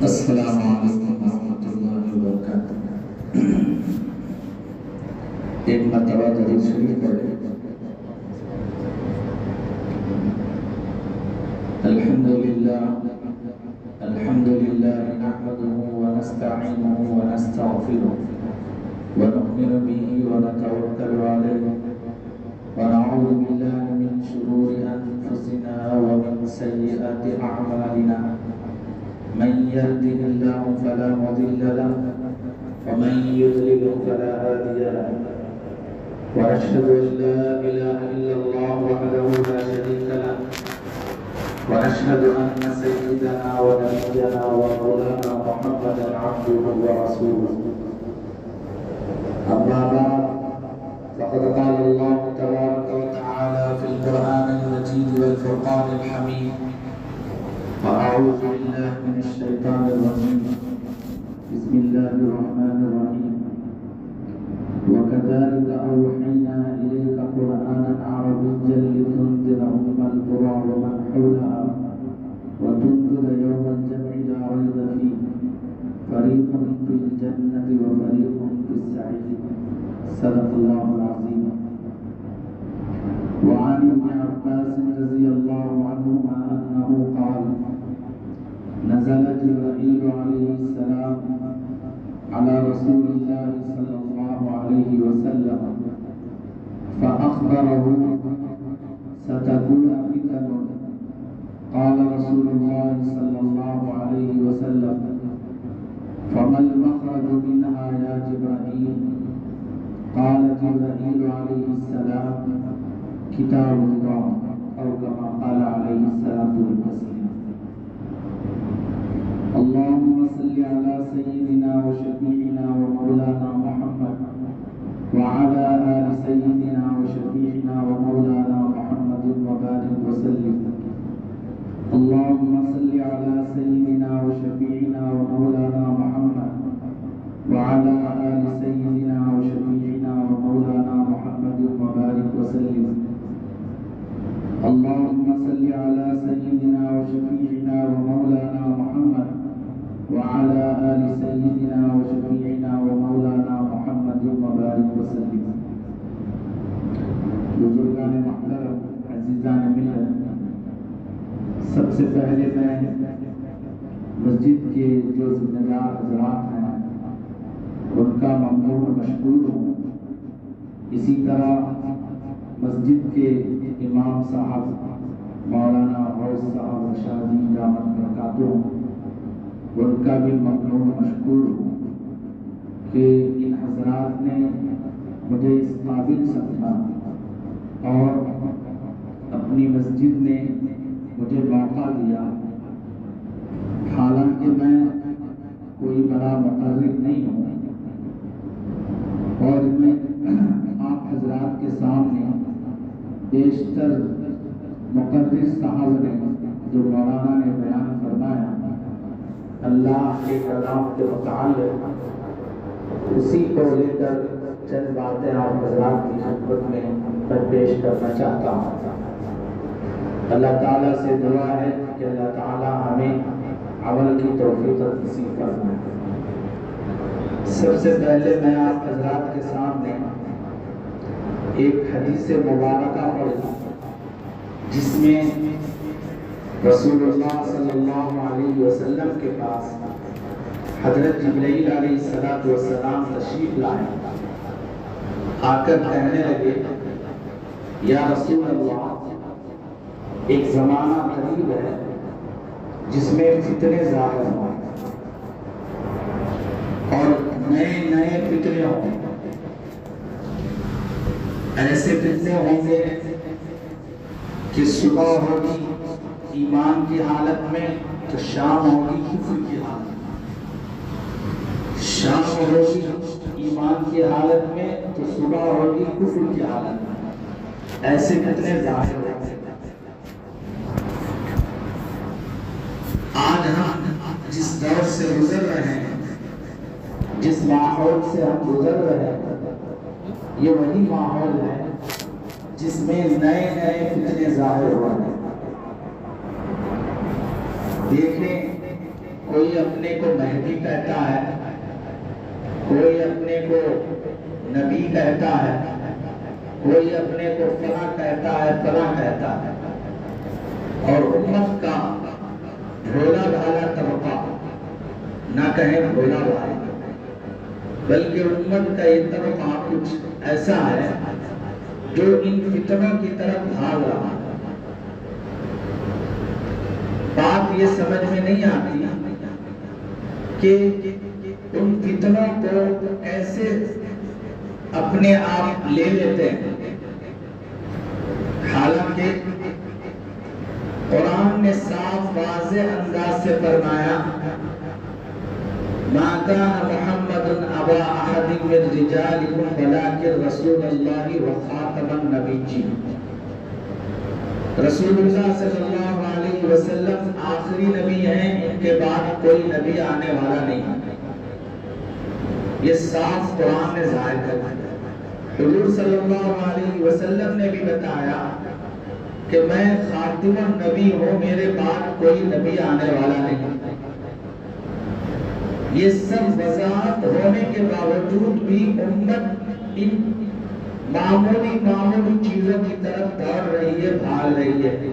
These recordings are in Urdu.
السلام علیکم ورحمۃ اللہ وبرکاتہ۔ ایک مرتبہ درود شریف پڑھیں۔ الحمدللہ نحمده ونستعینه ونستغفره ونؤمن به ونتوکل علیہ ونعوذ باللہ من شرور انفسنا ومن سیئات اعمالنا، من يهده الله فلا مضل له ومن يضلل فلا هادي له، واشهد ان لا اله الا الله وحده لا شريك له، واشهد ان سيدنا ونبينا ومولانا محمدا عبده ورسوله. اما بعد، فقد قال الله تبارك وتعالى في القرآن المجيد والفرقان الحميد: أعوذ بالله من الشيطان الرجيم، بسم الله الرحمن الرحيم. وكذلك أوحينا إليك قرآنا عربيا لتنذر أم القرى ومن حولها وتنذر يوم الجمع لا ريب فيه، فريق في الجنة وفريق في السعير. صدق الله العظيم. وعن ابن عباس رضي الله عنهما أنه قال: نزل جبرائيل عليه السلام على رسول الله صلى الله عليه وسلم فأخبره ستكون فتن. قال رسول الله صلى الله عليه وسلم: فما المخرج منها يا جبرائيل؟ قال جبرائيل عليه السلام: كتاب الله، أو كما قال عليه الصلاة والسلام. اللهم صل على سيدنا وشفيعنا ومولانا محمد وعلى آل سيدنا وشفيعنا ومولانا محمد وبارك وسلم. اللهم صل على سيدنا وشفيعنا ومولانا محمد وعلى آل سيدنا وشفيعنا ومولانا محمد وبارك وسلم. اللهم صل على سيدنا وشفيعنا ومولانا محمد وعلى آل سيدنا وشفيعنا ومولانا محمد وبارك وسلم. بزرگان محترم، عزیزان ملت، سب سے پہلے میں مسجد کے جو ذمہ دار حضرات ہیں ان کا ممنون مشکور ہوں. اسی طرح مسجد کے امام صاحب مولانا غوث صاحب رشادی دامت برکاتہم، ان کا بھی ممنون مشکور ہوں کہ ان حضرات نے مجھے اس قابل سمجھا اور اپنی مسجد میں مجھے موقع دیا. حالانکہ میں کوئی بڑا مقرر نہیں ہوں اور میں آپ حضرات کے سامنے بیشتر مقرر صاحب نے جو مولانا نے بیان فرمایا، اللہ کے کلام کے متعلق اسی کو لے کر چند باتیں آپ حضرات کی خدمت میں پیش کرنا چاہتا ہوں. اللہ تعالیٰ سے دعا ہے کہ اللہ تعالیٰ ہمیں عمل کی توفیق نصیب فرمائے. سب سے پہلے میں آپ حضرات کے سامنے ایک حدیث مبارکہ پڑھوں جس میں رسول اللہ صلی اللہ علیہ وسلم کے پاس حضرت جبرائیل علیہ السلام تشریف لائے. آ کر کہنے لگے: یا رسول اللہ، ایک زمانہ قریب ہے جس میں فتنے ظاہر ہوں اور نئے نئے فتنے ہوں. ایسے فتنے ہوں گے کہ صبح ہوگی ایمان کی حالت میں تو شام ہوگی کفر کی حالت میں، شام ہوگی ایمان کی حالت میں تو صبح ہوگی کفر کی حالت میں. ایسے فتنے ظاہر ہوں. آج ہم جس دور سے گزر رہے ہیں، جس ماحول سے ہم گزر رہے ہیں، یہ وہی ماحول ہے جس میں نئے نئے فتنے ظاہر ہو رہے ہیں. دیکھیں کوئی اپنے کو مہدی کہتا ہے، کوئی اپنے کو نبی کہتا ہے، کوئی اپنے کو فلاں کہتا ہے، فلاں کہتا ہے، اور امت کا بھولا بھالا طبقہ، نہ کہیں بھولا بھالا، بلکہ امت کا یہ طبقہ کچھ ایسا ہے جو ان فتنوں کی طرف بھاگ رہا ہے۔ بات یہ سمجھ میں نہیں آتی کہ ان فتنوں کو کیسے اپنے آپ لے لیتے ہیں، حالانکہ قرآن نے صاف واضح انداز سے فرمایا ما كان محمد ابا احد من رجالكم ولكن رسول اللہ وخاتم النبیین۔ رسول اللہ صلی اللہ علیہ وسلم آخری نبی ہیں، ان کے بعد کوئی نبی آنے والا نہیں۔ یہ صاف قرآن نے ظاہر کر دیا۔ حضور صلی اللہ علیہ وسلم نے بھی بتایا کہ میں خاتم النبی ہوں، میرے بعد کوئی نبی آنے والا نہیں۔ یہ سب وضاحت ہونے کے باوجود بھی امت ان معمولی چیزوں کی طرف دوڑ رہی ہے، بھاگ رہی ہے۔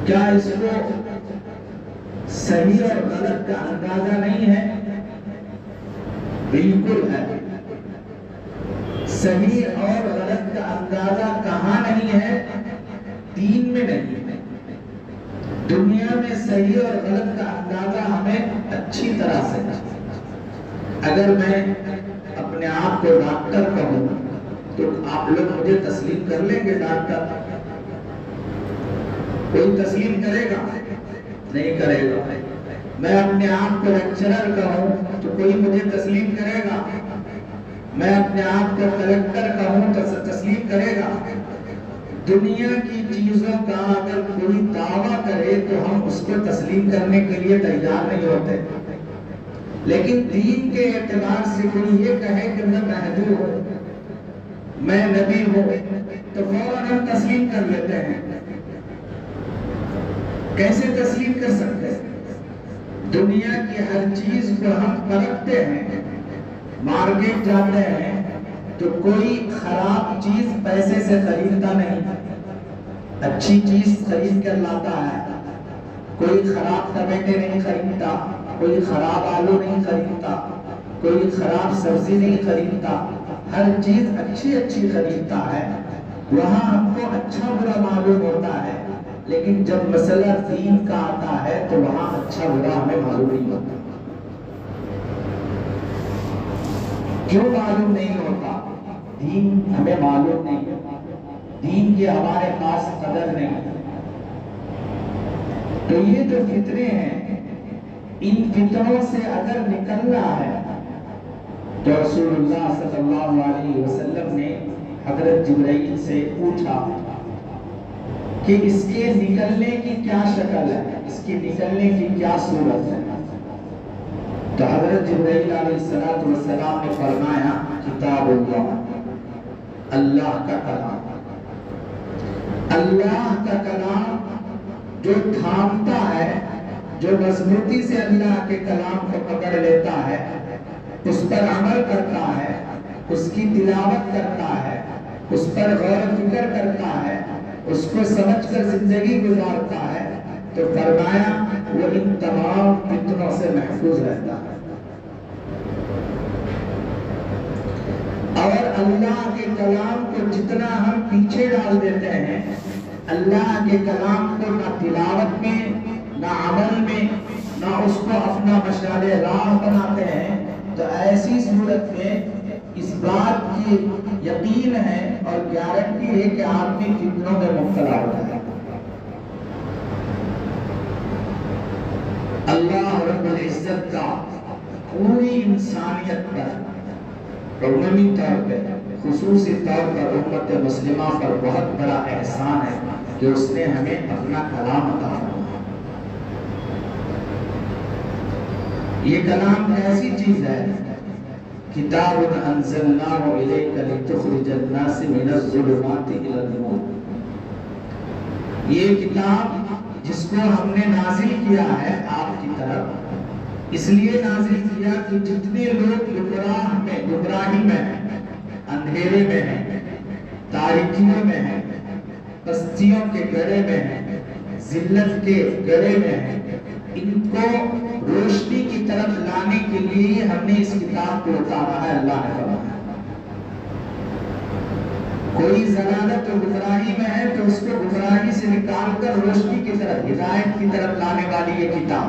کیا اس کو صحیح اور غلط کا اندازہ نہیں ہے؟ بالکل ہے۔ صحیح اور غلط کا اندازہ کہاں نہیں ہے؟ دین میں نہیں۔ دنیا میں صحیح اور غلط کا اندازہ ہمیں اچھی طرح سے، اگر میں اپنے آپ کو ڈاکٹر کہوں تو آپ لوگ مجھے تسلیم کر لیں گے ڈاکٹر؟ کوئی تسلیم کرے گا؟ نہیں کرے گا۔ میں اپنے آپ کو لیکچرر کہوں تو کوئی مجھے تسلیم کرے گا؟ میں اپنے آپ کو کلکٹر کہوں تو تسلیم کرے گا؟ دنیا کی چیزوں کا اگر کوئی دعویٰ کرے تو ہم اس کو تسلیم کرنے کے لیے تیار نہیں ہوتے، لیکن دین کے اعتبار سے کوئی یہ کہے کہ میں مہدی ہوں، میں نبی ہوں، تو فوراً ہم تسلیم کر لیتے ہیں۔ کیسے تسلیم کر سکتے ہیں؟ دنیا کی ہر چیز کو ہم پرکھتے ہیں، مارکیٹ جاتے ہیں تو کوئی خراب چیز پیسے سے خریدتا نہیں، اچھی چیز خرید کر لاتا ہے۔ کوئی خراب ٹماٹر نہیں خریدتا، کوئی خراب آلو نہیں خریدتا، کوئی خراب سبزی نہیں خریدتا، ہر چیز اچھی خریدتا ہے۔ وہاں ہم کو اچھا برا معلوم ہوتا ہے، لیکن جب مسئلہ دین کا آتا ہے تو وہاں اچھا برا ہمیں معلوم نہیں ہوتا۔ کیوں معلوم نہیں ہوتا؟ دین ہمیں معلوم نہیں، دین کی ہمارے پاس قدر نہیں۔ تو یہ جو فتنے ہیں، ان فتنوں سے اگر نکلنا ہے تو رسول اللہ صلی اللہ علیہ وسلم نے حضرت جبرائیل سے پوچھا کہ اس کے نکلنے کی کیا شکل ہے، اس کی نکلنے کی کیا صورت ہے؟ تو حضرت جبرائیل علیہ السلام نے فرمایا کتاب اللہ، اللہ کا کلام۔ اللہ کا کلام جو تھامتا ہے، جو مضبوطی سے اللہ کے کلام کو پکڑ لیتا ہے، اس پر عمل کرتا ہے، اس کی تلاوت کرتا ہے، اس پر غور و فکر کرتا ہے، اس کو سمجھ کر زندگی گزارتا ہے، تو فرمایا وہ ان تمام فتنوں سے محفوظ رہتا ہے۔ اور اللہ کے کلام کو جتنا ہم پیچھے ڈال دیتے ہیں، اللہ کے کلام کو نہ تلاوت میں، نہ عمل میں، نہ اس کو اپنا مشعل راہ بناتے ہیں، تو ایسی صورت میں اس بات کی یقین ہے اور گارنٹی ہے کہ آدمی فتنوں میں مبتلا ہوتا ہے۔ اللہ رب العزت کا پوری انسانیت پر، عمومی طور پہ، خصوصی طور پر امت مسلمہ پر بہت بڑا احسان ہے کہ اس نے ہمیں اپنا کلام عطا فرمایا۔ یہ کلام ایسی چیز ہے، کتاب انزلناہ الیک لتخرج الناس من الظلمات الی النور۔ یہ کتاب جس کو ہم نے نازل کیا ہے آپ کی طرف، اس لیے نازل کیا کہ جتنے لوگ گمراہی میں ہیں، اندھیرے میں ہیں، تاریکیوں میں ہیں، پستیوں کے گڑھے میں ہیں، ذلت کے گڑھے میں ہیں، ان کو روشنی کی طرف لانے کے لیے ہم نے اس کتاب کو اتارا ہے۔ اللہ نے فرمایا کوئی ضلالت و گمراہی میں ہے تو اس کو گمراہی سے نکال کر روشنی کی طرف، ہدایت کی طرف لانے والی یہ کتاب۔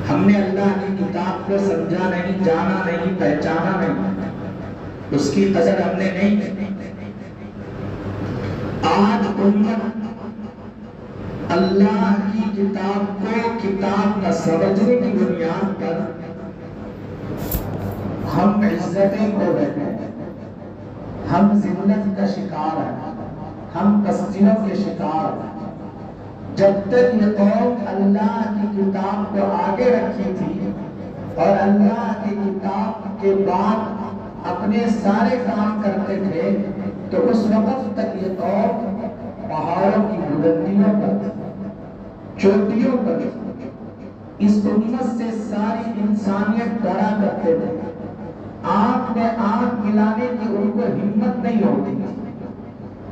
ہم نے اللہ کی کتاب کو سمجھا نہیں، جانا نہیں، پہچانا نہیں، اس کی قدر ہم نے نہیں کی۔ آج امت اللہ کی کتاب کو کتاب نہ سمجھنے کی بنیاد پر ہم عزتیں کھو بیٹھے ہیں، ہم ذلت کا شکار ہیں، ہم پستیوں کے شکار ہیں۔ جب تک یہ قوم اللہ کی کتاب کو آگے رکھی تھی اور اللہ کی کتاب کے بعد اپنے سارے کام کرتے تھے تو اس وقت تک یہ قوم پہاڑوں کی بلندیوں پر، چوٹیوں پر اس امت سے ساری انسانیت ڈرا کرتے تھے۔ آنکھ میں آنکھ ملانے کی ان کو ہمت نہیں ہوتی،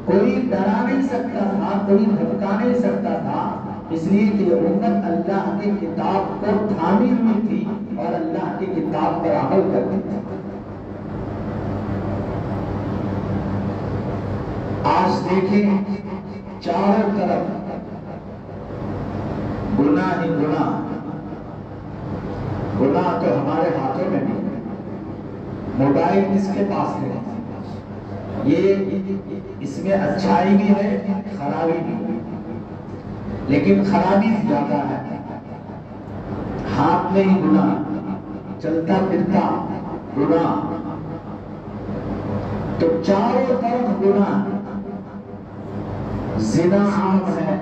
کوئی ڈرا نہیں سکتا تھا، کوئی دھمکا نہیں سکتا تھا، اس لیے کہ یہ امت اللہ کی کتاب کو تھامی ہوئی تھی اور اللہ کی کتاب پر عمل کرتی تھی۔ آج دیکھیں چاروں طرف گناہ ہی گناہ، گناہ تو ہمارے ہاتھوں میں بھی۔ موبائل کس کے پاس ہے؟ یہ اس میں اچھائی بھی ہے، خرابی بھی ہے، لیکن خرابی زیادہ ہے۔ ہاتھ میں ہی گناہ، چلتا پھرتا گناہ، تو چاروں طرف گناہ۔ زنا عام ہے،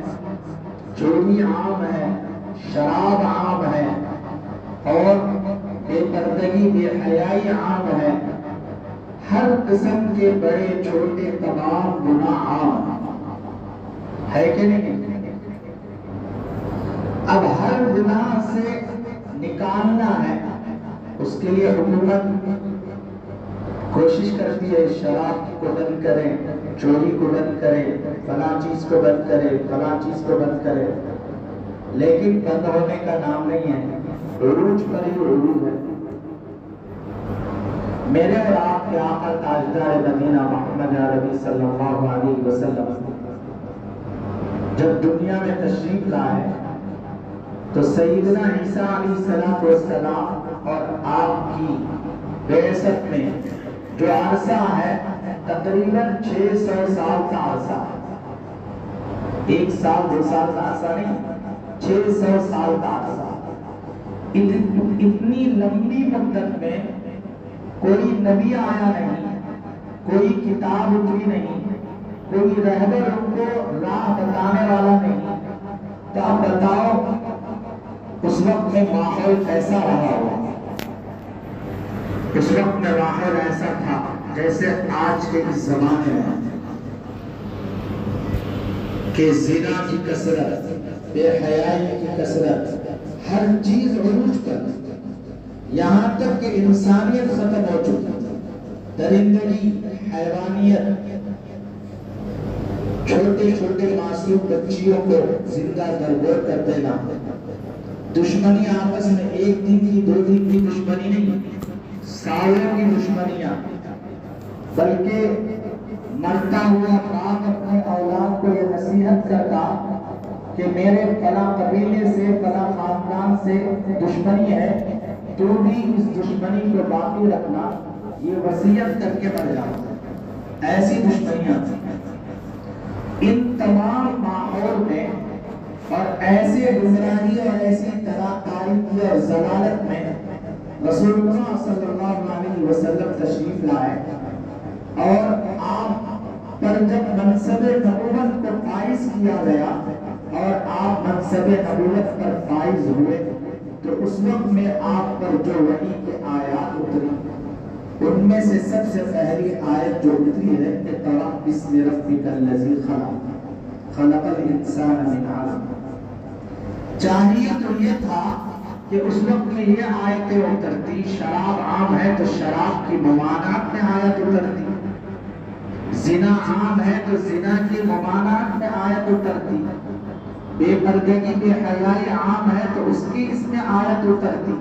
چوری عام ہے، شراب عام ہے، اور بے پردگی، بے حیائی عام ہے۔ ہر قسم کے بڑے چھوٹے تمام گناہ عام ہے کہ نہیں؟ اب ہر گناہ سے نکالنا ہے، اس کے لیے حکومت کوشش کرتی ہے شراب کو بند کرے، چوری کو بند کرے، فلاں چیز کو بند کرے، فلاں چیز کو بند کرے، لیکن بند ہونے کا نام نہیں ہے، عروج پر ہی عروج ہے۔ میرے اور آپ کے آقا تاجدار مدینہ محمد عربی صلی اللہ علیہ وسلم جب دنیا میں تشریف لائے تو سیدنا عیسیٰ علیہ السلام اور آپ کی بعثت میں جو عرصہ ہے تقریباً 600 سال کا عرصہ، 1 سال 2 سال کا عرصہ نہیں، 600 سال کا عرصہ۔ اتنی لمبی مدت میں کوئی نبی آیا نہیں، کوئی کتاب اتری نہیں، کوئی رہبر ان کو راہ بتانے والا نہیں، تو آپ بتاؤ اس وقت میں ماحول کیسا رہا ہوگا؟ اس وقت میں ماحول ایسا تھا جیسے آج کے اس زمانے میں کہ زنا کی کثرت، بے حیائی کی کثرت، ہر چیز عروج پر، یہاں تک کہ انسانیت ختم ہو چکی، درندگی، حیوانیت، چھوٹے چھوٹے معصوم بچیوں کو زندہ درگور کر دینا، دشمنی آپس میں 1 دن کی 2 دن کی دشمنی نہیں، سالوں کی دشمنیاں، بلکہ مرتا ہوا باپ اپنے اولاد کو یہ نصیحت کرتا کہ میرے فلاں قبیلے سے، فلاں خاندان سے دشمنی ہے، تو بھی اس دشمنی کو باقی رکھنا، یہ وصیت کر کے مر جاؤ۔ ایسی دشمنیاں تھیں۔ ان تمام ماحول میں اور ایسے گمراہی اور ایسی تاریکی اور ضلالت میں رسول اللہ صلی اللہ علیہ وسلم تشریف لائے، اور آپ پر جب منصب نبوت کو فائز کیا گیا اور آپ منصب نبوت پر فائز ہوئے تو اس وقت میں آپ پر جو وحی کے آیات اتری، ان میں سے سب سے پہلی آیت جو اتری ہے اقرأ بسم ربک الذی خلق، خلق الانسان من علق، چاہیے تو یہ تھا کہ اس وقت میں یہ آیتیں اترتی، شراب عام ہے تو شراب کی ممانعت میں آیت اترتی، زنا عام ہے تو زنا کی ممانعت میں آیت اترتی، بے پردگی بے حیائی عام ہے تو اس میں آیت اترتی،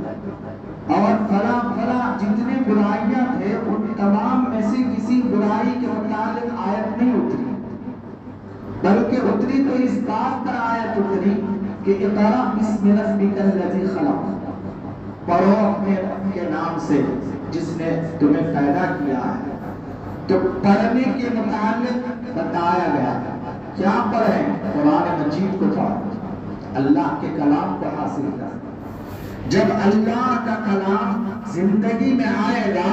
اور فلاں فلاں جتنے برائیاں تھے ان تمام میں سے کسی برائی کے متعلق آیت نہیں اتری، بلکہ اتری تو اس بات پر آیت اتری کہ اقرأ بسم ربک الذی خلق، پڑھو اپنے رب کے نام سے جس نے تمہیں پیدا کیا ہے۔ تو پڑھنے کے متعلق بتایا گیا، کیا پڑھیں؟ قرآن مجید کو پڑھیں، اللہ کے کلام کو حاصل کریں۔ جب اللہ کا کلام زندگی میں آئے گا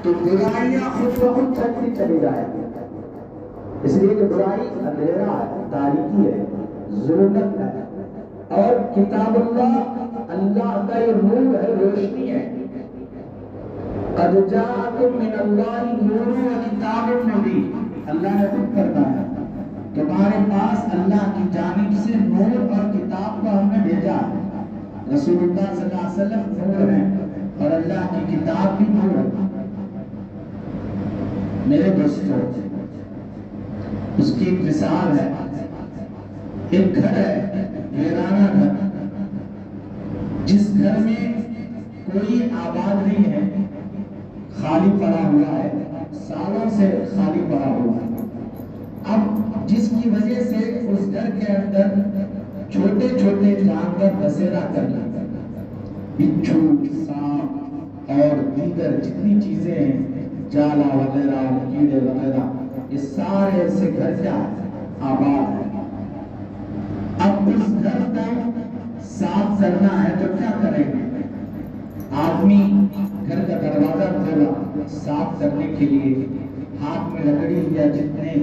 تو برائیاں خود بخود چھٹتی چلی جائے گی، اس لیے کہ برائی اندھیرا ہے، تاریکی ہے، ظلمت ہے، اور کتاب اللہ کا یہ نور ہے، روشنی ہے۔ قد جاءکم من اللہ نور و کتاب مبین، اللہ نے خود فرمایا تمہارے پاس اللہ کی جانب سے نور اور کتاب کو ہم نے بھیجا ہے۔ رسول اللہ صلی اللہ علیہ وسلم نور ہیں اور اللہ کی کتاب بھی نور ہے۔ میرے دوستوں، اس کی ایک مثال ہے، ایک گھر ہے، ویرانہ گھر، جس گھر میں کوئی آباد نہیں ہے، خالی پڑا ہوا ہے، سالوں سے خالی پڑا ہوا ہے۔ اب جس کی وجہ سے اس گھر کے اندر چھوٹے چھوٹے جانور بسیرا کر لیتے ہیں، بچھو، سانپ اور دیگر جتنی چیزیں ہیں، جالا وغیرہ اور کیڑے وغیرہ، یہ سارے سے گھر کیا ہے؟ آباد ہے۔ اب اس گھر کو صاف کرنا ہے تو کیا کریں گے؟ آدمی گھر کا دروازہ کھولا صاف کرنے کے لیے، ہاتھ میں لکڑی لیا، جتنے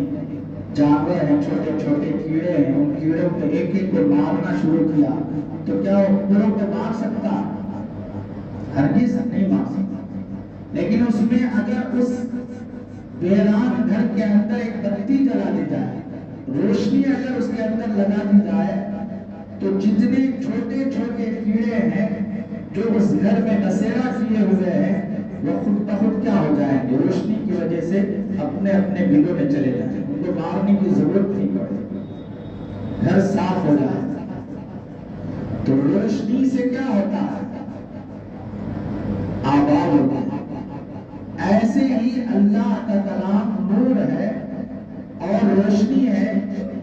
جانور ہیں، چھوٹے چھوٹے کیڑے ہیں، ان کیڑوں کو ایک ایک کو مارنا شروع کیا، تو کیا وہ پوروں کو مار سکتا؟ ہرگز نہیں مار سکتا۔ لیکن اس میں اگر اس ویران گھر کے اندر ایک بتی جلا دی جائے، روشنی اگر اس کے اندر لگا دی جائے، تو جتنے چھوٹے چھوٹے کیڑے ہیں جو اس گھر میں بسیرا کیے ہوئے ہیں، وہ خود بخود کیا ہو جائیں گے؟ روشنی کی وجہ سے اپنے اپنے بلوں میں چلے جائیں گے، ان کو مارنے کی ضرورت نہیں پڑے، گھر صاف ہو جائے۔ تو روشنی سے کیا ہوتا ہے؟ آباد ہوتا ہے۔ ایسے ہی اللہ کا کلام نور ہے اور روشنی ہے،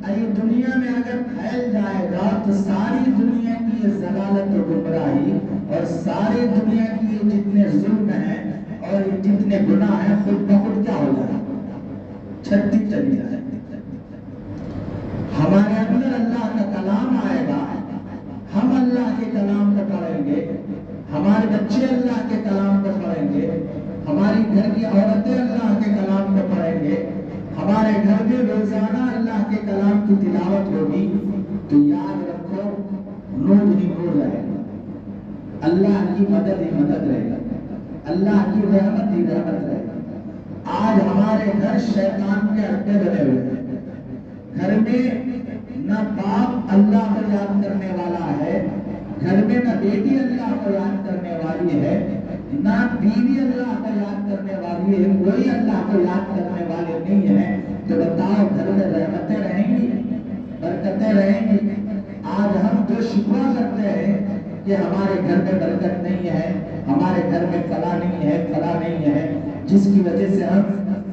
یہ دنیا میں اگر پھیل جائے گا تو ساری دنیا کی یہ ضلالت و گمراہی اور ساری دنیا کی یہ جتنے ظلم ہیں اور یہ جتنے گناہ ہیں، خود بخود کیا ہو جائے؟ چھٹی چلی جائے۔ ہمارے اندر اللہ کا کلام آئے گا، ہم اللہ کے کلام کو پڑھیں گے، ہمارے بچے اللہ کے کلام کو پڑھیں گے، ہماری گھر کی عورتیں اللہ کے کلام کو پڑھیں گے، ہمارے گھر میں روزانہ اللہ کے کلام کی تلاوت ہوگی، تو یاد رکھو نور ہی نور رہے گا، اللہ کی مدد ہی مدد رہے گا، اللہ کی رحمت ہی رحمت رہے گا۔ آج ہمارے گھر شیطان کے اڈے بنے ہوئے ہیں، گھر میں نہ باپ اللہ کو یاد کرنے والا ہے، گھر میں نہ بیٹی اللہ کو یاد کرنے والی ہے، نہ بیوی اللہ کو یاد کرنے والی ہے، کوئی اللہ کو یاد کرنے والے نہیں ہیں۔ تو بتاؤ گھر میں رحمتیں رہیں گی، برکتیں رہیں گی؟ آج ہم جو شکوہ کرتے ہیں کہ ہمارے گھر میں برکت نہیں ہے، ہمارے گھر میں فلاں نہیں ہے، فلاں نہیں ہے، جس کی وجہ سے ہم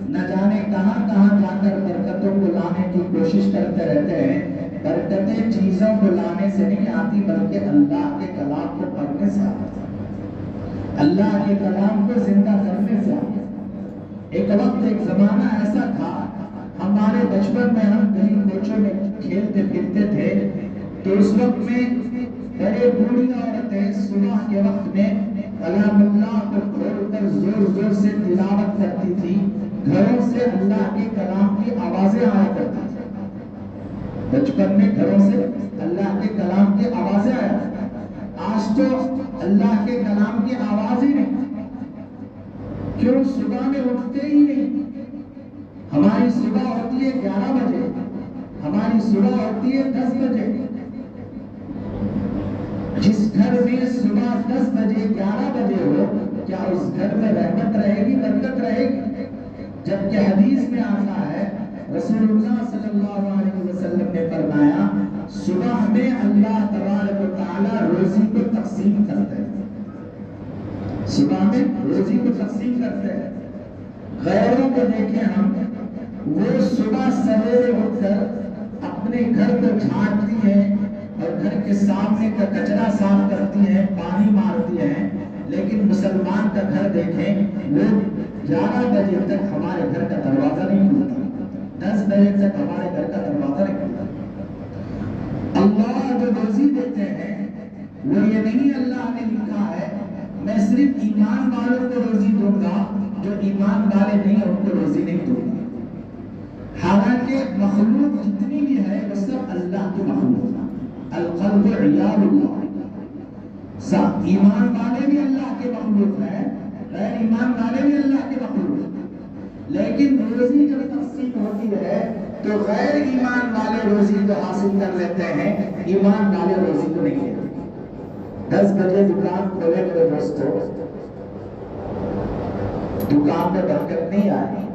نہ جانے کہاں کہاں جا کر برکتوں کو لانے کی کوشش کرتے رہتے ہیں۔ برکتیں چیزوں کو لانے سے نہیں آتی، بلکہ اللہ کے کلام کو پڑھنے سے آتی، اللہ کے کلام کو زندہ کرنے سے آتی۔ ایک وقت ایک زمانہ ایسا تھا، ہمارے بچپن میں ہم گلی کوچوں میں کھیلتے پھرتے تھے، تو اس وقت میں بڑے بوڑھی عورتیں صبح کے وقت میں کلام اللہ کو کھول کر زور زور سے تلاوت کرتی تھی، گھروں سے اللہ کے کلام کی آوازیں آیا کرتی تھی۔ بچپن میں گھروں سے اللہ کے کلام کی آوازیں آیا کرتی، آج تو اللہ کے کلام کی آواز ہی نہیں۔ کیوں؟ صبح میں اٹھتے ہی نہیں۔ ہماری صبح ہوتی ہے 11 بجے، ہماری صبح ہوتی ہے 10 بجے، جس گھر میں صبح 10 بجے 11 بجے ہو، کیا اس گھر میں رحمت رہے گی، برکت رہے گی؟ جبکہ حدیث میں آتا ہے رسول اللہ صلی اللہ علیہ وسلم نے فرمایا صبح میں اللہ تبارک و تعالی روزی کو تقسیم کرتے ہیں، صبح میں روزی کو تقسیم کرتے ہیں۔ غیروں کو دیکھیں ہم، وہ صبح سویرے اٹھ کر اپنے گھر کو جھاڑتی ہیں اور گھر کے سامنے کا کچرا صاف کرتی ہیں، پانی مارتی ہیں، لیکن مسلمان کا گھر دیکھیں، وہ 11 بجے تک ہمارے گھر کا دروازہ نہیں کھلتا، 10 بجے تک ہمارے گھر کا دروازہ نہیں کھلتا۔ اللہ جو روزی دیتے ہیں وہ یہ نہیں اللہ نے لکھا ہے میں صرف ایمان والوں کو روزی دوں گا، جو ایمان والے نہیں ان کو روزی نہیں دوں گا۔ حالانکہ مخلوق جتنی بھی ہے وہ سب اللہ کی مخلوق ہے، القلب عیال اللہ، سب ایمان والے بھی اللہ کے مخلوق ہیں، غیر ایمان والے بھی اللہ کے مخلوق ہیں، لیکن روزی جب تقسیم ہوتی ہے تو غیر ایمان والے روزی کو حاصل کر لیتے ہیں، ایمان والے روزی کو نہیں لیتے۔ 10 بجے دکان کھولے میرے دوستو، دکان میں برکت نہیں آئی۔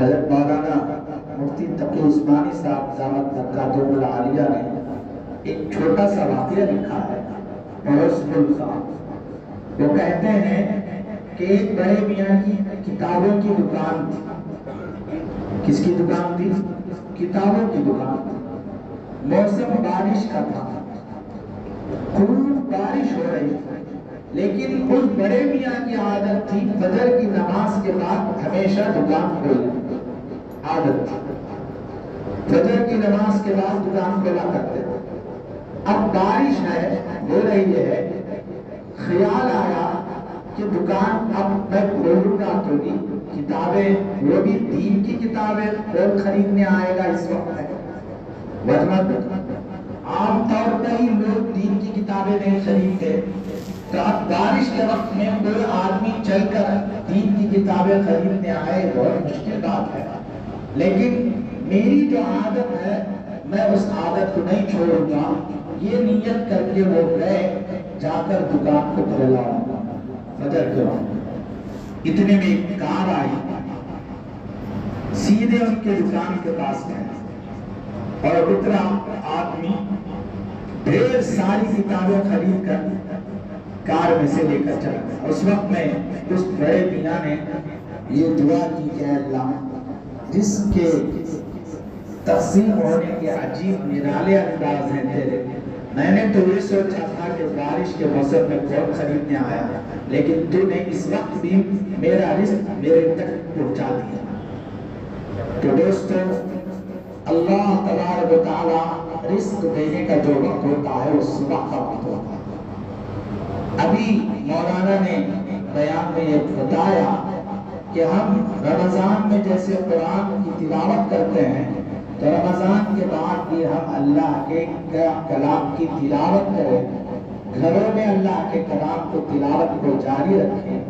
حضرت مولانا مفتی تقی عثمانی صاحب دامت برکاتہم العالیہ نے ایک چھوٹا سا واقعہ لکھا ہے، پڑوس ملک کا۔ وہ کہتے ہیں کہ ایک بڑے میاں کی کتابوں کی دکان تھی۔ کس کی دکان تھی؟ کتابوں کی دکان تھی۔ موسم بارش کا تھا، خوب بارش ہو رہی تھی، لیکن اس بڑے میاں کی عادت تھی فجر کی نماز کے بعد ہمیشہ دکان کھولنا، عادت تھی، فجر کی نماز کے بعد دکان کھولا کرتے تھے۔ اب بارش ہے، ہو رہی ہے، خیال آیا کہ دکان اب میں کھولوں گا تو نہیں، کتابیں وہ بھی دین کی کتابیں کون خریدنے آئے گا اس وقت ہے، ورنہ عام طور پر ہی لوگ دین کی کتابیں نہیں خریدتے، تو اب بارش کے وقت میں کوئی آدمی چل کر دین کی کتابیں خریدنے آئے بہت مشکل بات ہے، لیکن میری جو عادت ہے میں اس عادت کو نہیں چھوڑوں گا، یہ نیت کر کے وہ گئے، جا کر دکان کو کھولا فجر کے وقت۔ اتنے میں ایک کار آئی، سیدھے ان کے دکان کے پاس گئے اور اترا آدمی، ڈھیر ساری کتابیں خرید کر کار میں سے لے کر چلا گیا۔ اس وقت میں اس بڑے میاں نے یہ دعا کی کہ اللہ جس کے تقسیم ہونے کے عجیب نرالے انداز ہیں تیرے، میں نے تو یہ سوچا تھا کہ بارش کے موسم میں کون خریدنے آیا، لیکن تو نے اس وقت بھی میرا رزق میرے تک پہنچا دیا۔ تو دوستو اللہ تبارک و تعالی رزق دینے کا جو وقت ہوتا ہے وہ صبح کا وقت ہوتا ہے۔ ابھی مولانا نے بیان میں یہ بتایا کہ ہم رمضان میں جیسے قرآن کی تلاوت کرتے ہیں تو رمضان کے بعد بھی ہم اللہ کے کلام کی تلاوت کریں، گھروں میں اللہ کے کلام کو تلاوت کو جاری رکھیں۔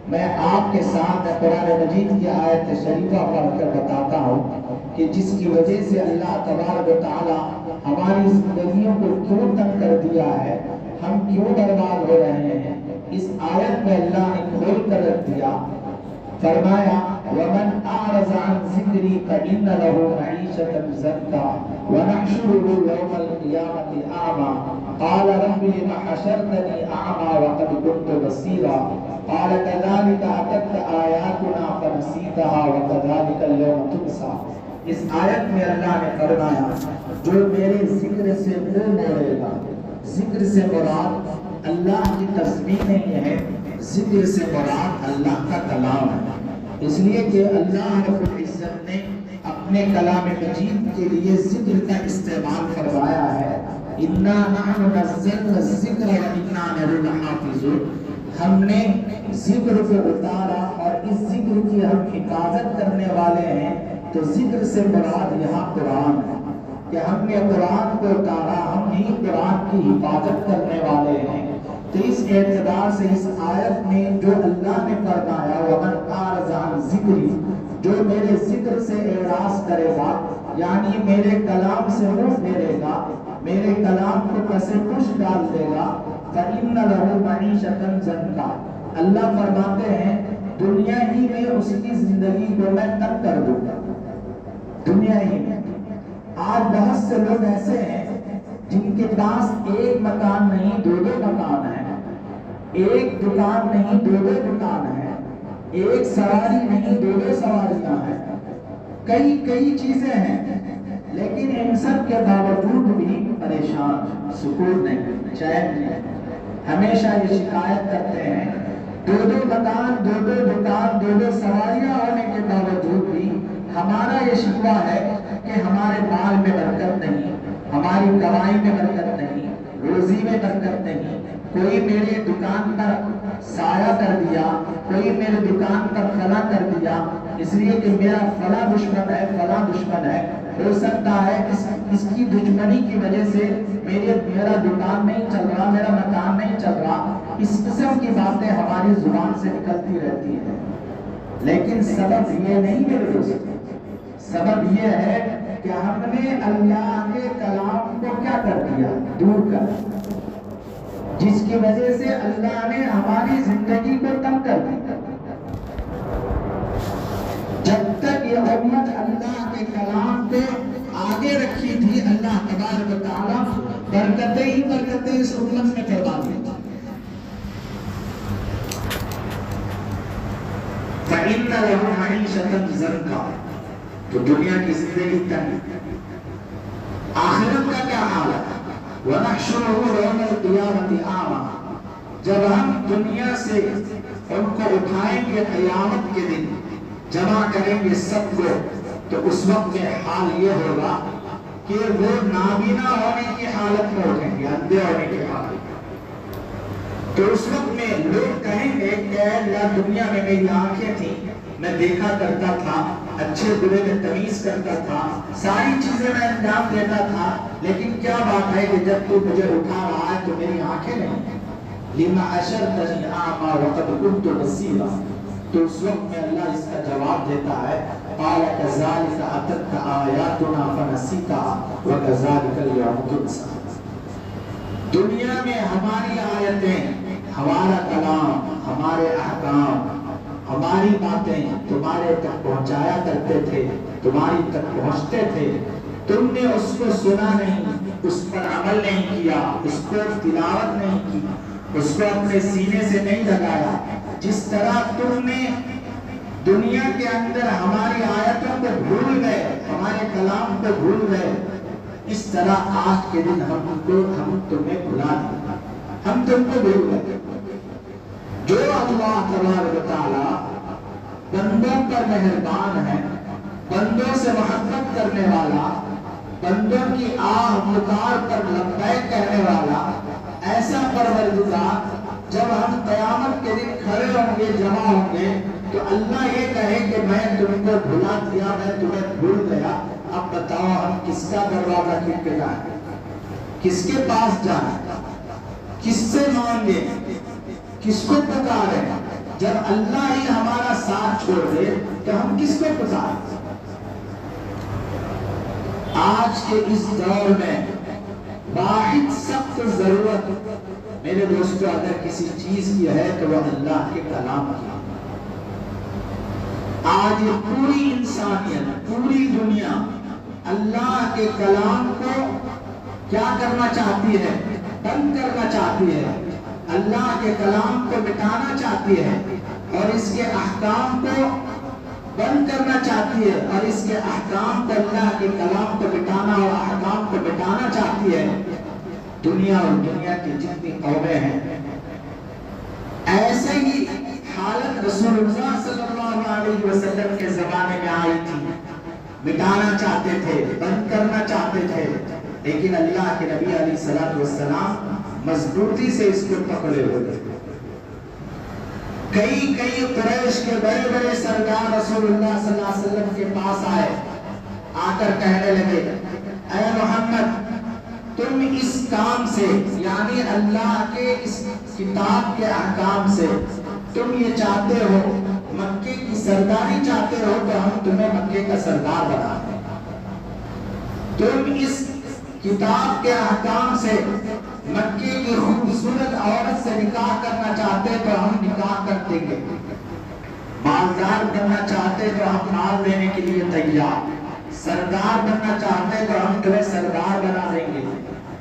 میں آپ کے ساتھ قرآن مجید کی آیت شریفہ پڑھ کر بتاتا ہوں کہ جس کی وجہ سے اللہ تبارک و تعالی ہماری زندگیوں کو کیوں تنگ کر دیا ہے، ہم کیوں برباد ہو رہے ہیں، اس آیت میں اللہ نے کھول کر رکھ دیا۔ فرمایا وَمَنْ أَعْرَضَ عَنْ ذِكْرِي فَإِنَّ لَهُ مَعِيشَةً ضَنكًا وَنَحْشُرُهُ يَوْمَ الْقِيَامَةِ أَعْمَى قَالَ رَبِّ لِمَ حَشَرْتَنِي أَعْمَى وَقَدْ كُنْتُ بَصِيرًا قَالَ كَذَلِكَ أَتَتْكَ آيَاتُنَا فَنَسِيتَهَا وَكَذَلِكَ الْيَوْمَ تُنسَى۔ اس آیت میں اللہ نے فرمایا جو میرے ذکر سے منہ موڑے گا، ذکر سے مراد اللہ کی تسبیح نہیں ہے، ذکر سے مراد اللہ کا کلام ہے، اس لیے کہ اللہ رب العزت نے اپنے کلام مجید کے لیے ذکر کا استعمال فرمایا ہے۔ اِنَّا نَحْنُ نَزَّلْنَا الذِّكْرَ وَإِنَّا لَهُ لَحَافِظُونَ، ہم نے ذکر کو اتارا اور اس ذکر کی ہم حفاظت کرنے والے ہیں۔ تو ذکر سے مراد یہاں قرآن ہے کہ ہم نے قرآن کو اتارا، ہم ہی قرآن کی حفاظت کرنے والے ہیں۔ تو اس اعتبار سے اس آیت میں جو اللہ نے فرمایا وَمَنْ أَعْرَضَ عَنْ ذِكْرِي، جو میرے ذکر سے اعراض کرے گا یعنی میرے کلام سے منہ پھیرے گا، میرے کلام کو پس پش ڈال دے گا، فَإِنَّ لَهُ مَعِيشَةً ضَنْكَ، اللہ فرماتے ہیں دنیا ہی میں اس کی زندگی کو میں تنگ کر دوں گا، دنیا ہی میں۔ آج بہت سے لوگ ایسے ہیں جن کے پاس ایک مکان نہیں دو دو مکان ہیں، ایک دکان نہیں دو دو دکان ہیں، ایک سواری نہیں دو دو سواریاں ہیں، کئی چیزیں ہیں، لیکن ان سب کے باوجود بھی پریشان، سکون نہیں، چین نہیں، ہمیشہ یہ شکایت کرتے ہیں دو دو مکان، دو دو دکان، دو دو سواریاں ہونے کے باوجود بھی ہمارا یہ شکوہ ہے کہ ہمارے مال میں برکت نہیں، ہماری کمائی میں برکت نہیں، روزی میں برکت نہیں، کوئی میرے دکان پر سایہ کر دیا، کوئی میرے دکان پر فلاں کر دیا، اس لیے کہ میرا فلاں دشمن ہے، فلاں دشمن ہے، ہو سکتا ہے اس کی دشمنی کی وجہ سے میرا دکان نہیں چل رہا، میرا مکان نہیں چل رہا، اس قسم کی باتیں ہماری زبان سے نکلتی رہتی ہیں، لیکن سبب یہ نہیں میرے دوست، سبب یہ ہے کہ ہم نے اللہ کے کلام کو کیا کر دیا، دور کر دیا، جس کی وجہ سے اللہ نے ہماری زندگی کو تنگ کر دیا۔ جب تک یہ امت اللہ کے کلام پہ آگے رکھی تھی، اللہ تبارک و تعالیٰ برکتیں ہی برکتیں اس امت میں فرما دی۔ فَإِنَّ لَهُ مَعِيشَةً ضَنْكَ، تو دنیا کی زندگی تنگ، آخرت کا کیا حال ہے؟ وَنَحْشُرُهُ يَوْمَ الْقِيَامَةِ أَعْمَىٰ، جب ہم دنیا سے ان کو اٹھائیں گے قیامت کے دن، جمع کریں گے سب کو، تو اس وقت میں حال یہ ہوگا کہ وہ نابینا ہونے کی حالت میں اٹھیں گے، اندھے ہونے کی حالت میں۔ تو اس وقت میں لوگ کہیں گے کہ اے اللہ دنیا میں میری آنکھیں تھیں، میں دیکھا کرتا تھا، اچھے برے میں تمیز کرتا تھا، ساری چیزیں میں انجام دیتا تھا، لیکن کیا بات ہے کہ جب تو مجھے اٹھا رہا ہے تو میری آنکھیں نہیں ہیں۔ لِمَ أَشَرْتَنِي أَعْمَىٰ وَقَدْ كُنْتُ بَصِيرًا، تو اس وقت میں اللہ اس کا جواب دیتا ہے قَالَ كَذَٰلِكَ أَتَتْكَ آيَاتُنَا فَنَسِيتَهَا وَكَذَٰلِكَ الْيَوْمَ تُنسَىٰ، دنیا میں ہماری آیتیں، ہمارا کلام، ہمارے احکام، ہماری باتیں تمہارے تک پہنچایا کرتے تھے، تمہاری تک پہنچتے تھے، تم نے اس کو سنا نہیں، اس پر عمل نہیں کیا، اس کو تلاوت نہیں کی، اس کو اپنے سینے سے نہیں لگایا۔ جس طرح تم نے دنیا کے اندر ہماری آیتوں کو بھول گئے، ہمارے کلام کو بھول گئے، اس طرح آج کے دن ہم تمہیں بھلا دیا، ہم تم کو بھول گئے۔ جو اللہ تبارک و تعالیٰ بندوں پر مہربان ہے، بندوں سے محبت کرنے والا، بندوں کی آہ پکار پر لبیک کہنے والا، ایسا پروردگار جب ہم قیامت کے دن کھڑے ہوں گے، جمع ہوں گے، تو اللہ یہ کہے کہ میں تم کو بھلا دیا، میں تمہیں بھول گیا، اب بتاؤ ہم کس کا دروازہ کھڑ کے جائیں، کس کے پاس جائیں، کس سے مانگے، کس کو پکاریں؟ جب اللہ ہی ہمارا ساتھ چھوڑ دے تو ہم کس کو پکاریں؟ آج کے اس دور میں واحد سخت ضرورت میرے دوستو اگر کسی چیز کی ہے تو وہ اللہ کے کلام کی۔ آج یہ پوری انسانیت، پوری دنیا اللہ کے کلام کو کیا کرنا چاہتی ہے؟ بند کرنا چاہتی ہے، اللہ کے کلام کو مٹانا چاہتی ہے، اور اس کے احکام کو بند کرنا چاہتی ہے، اور اس کے احکام کو، اللہ کے کلام کو مٹانا اور احکام کو مٹانا چاہتی ہے۔ دنیا اور دنیا کی جتنی قومیں ہیں، ایسے ہی حالت رسول اللہ صلی اللہ علیہ وسلم کے زمانے میں آئی تھی، مٹانا چاہتے تھے، بند کرنا چاہتے تھے، لیکن اللہ کے نبی علیہ السلام مضبوطی سے اس کو پکڑے ہوئے۔ کئی قریش کے بڑے بڑے سردار رسول اللہ صلی اللہ علیہ وسلم کے پاس آئے، آ کر کہنے لگے اے محمد تم اس کام سے، یعنی اللہ کے اس کتاب کے احکام سے تم یہ چاہتے ہو، مکے کی سرداری چاہتے ہو، تو ہم تمہیں مکے کا سردار بنا دیں۔ تم اس کتاب کے احکام سے مکی کی خوبصورت عورت سے نکاح کرنا چاہتے تو ہم نکاح کر دیں گے، مالدار بننا چاہتے تو ہم مال دینے کے لیے تیار، سردار بننا چاہتے تو ہم تمہیں سردار بنا دیں گے،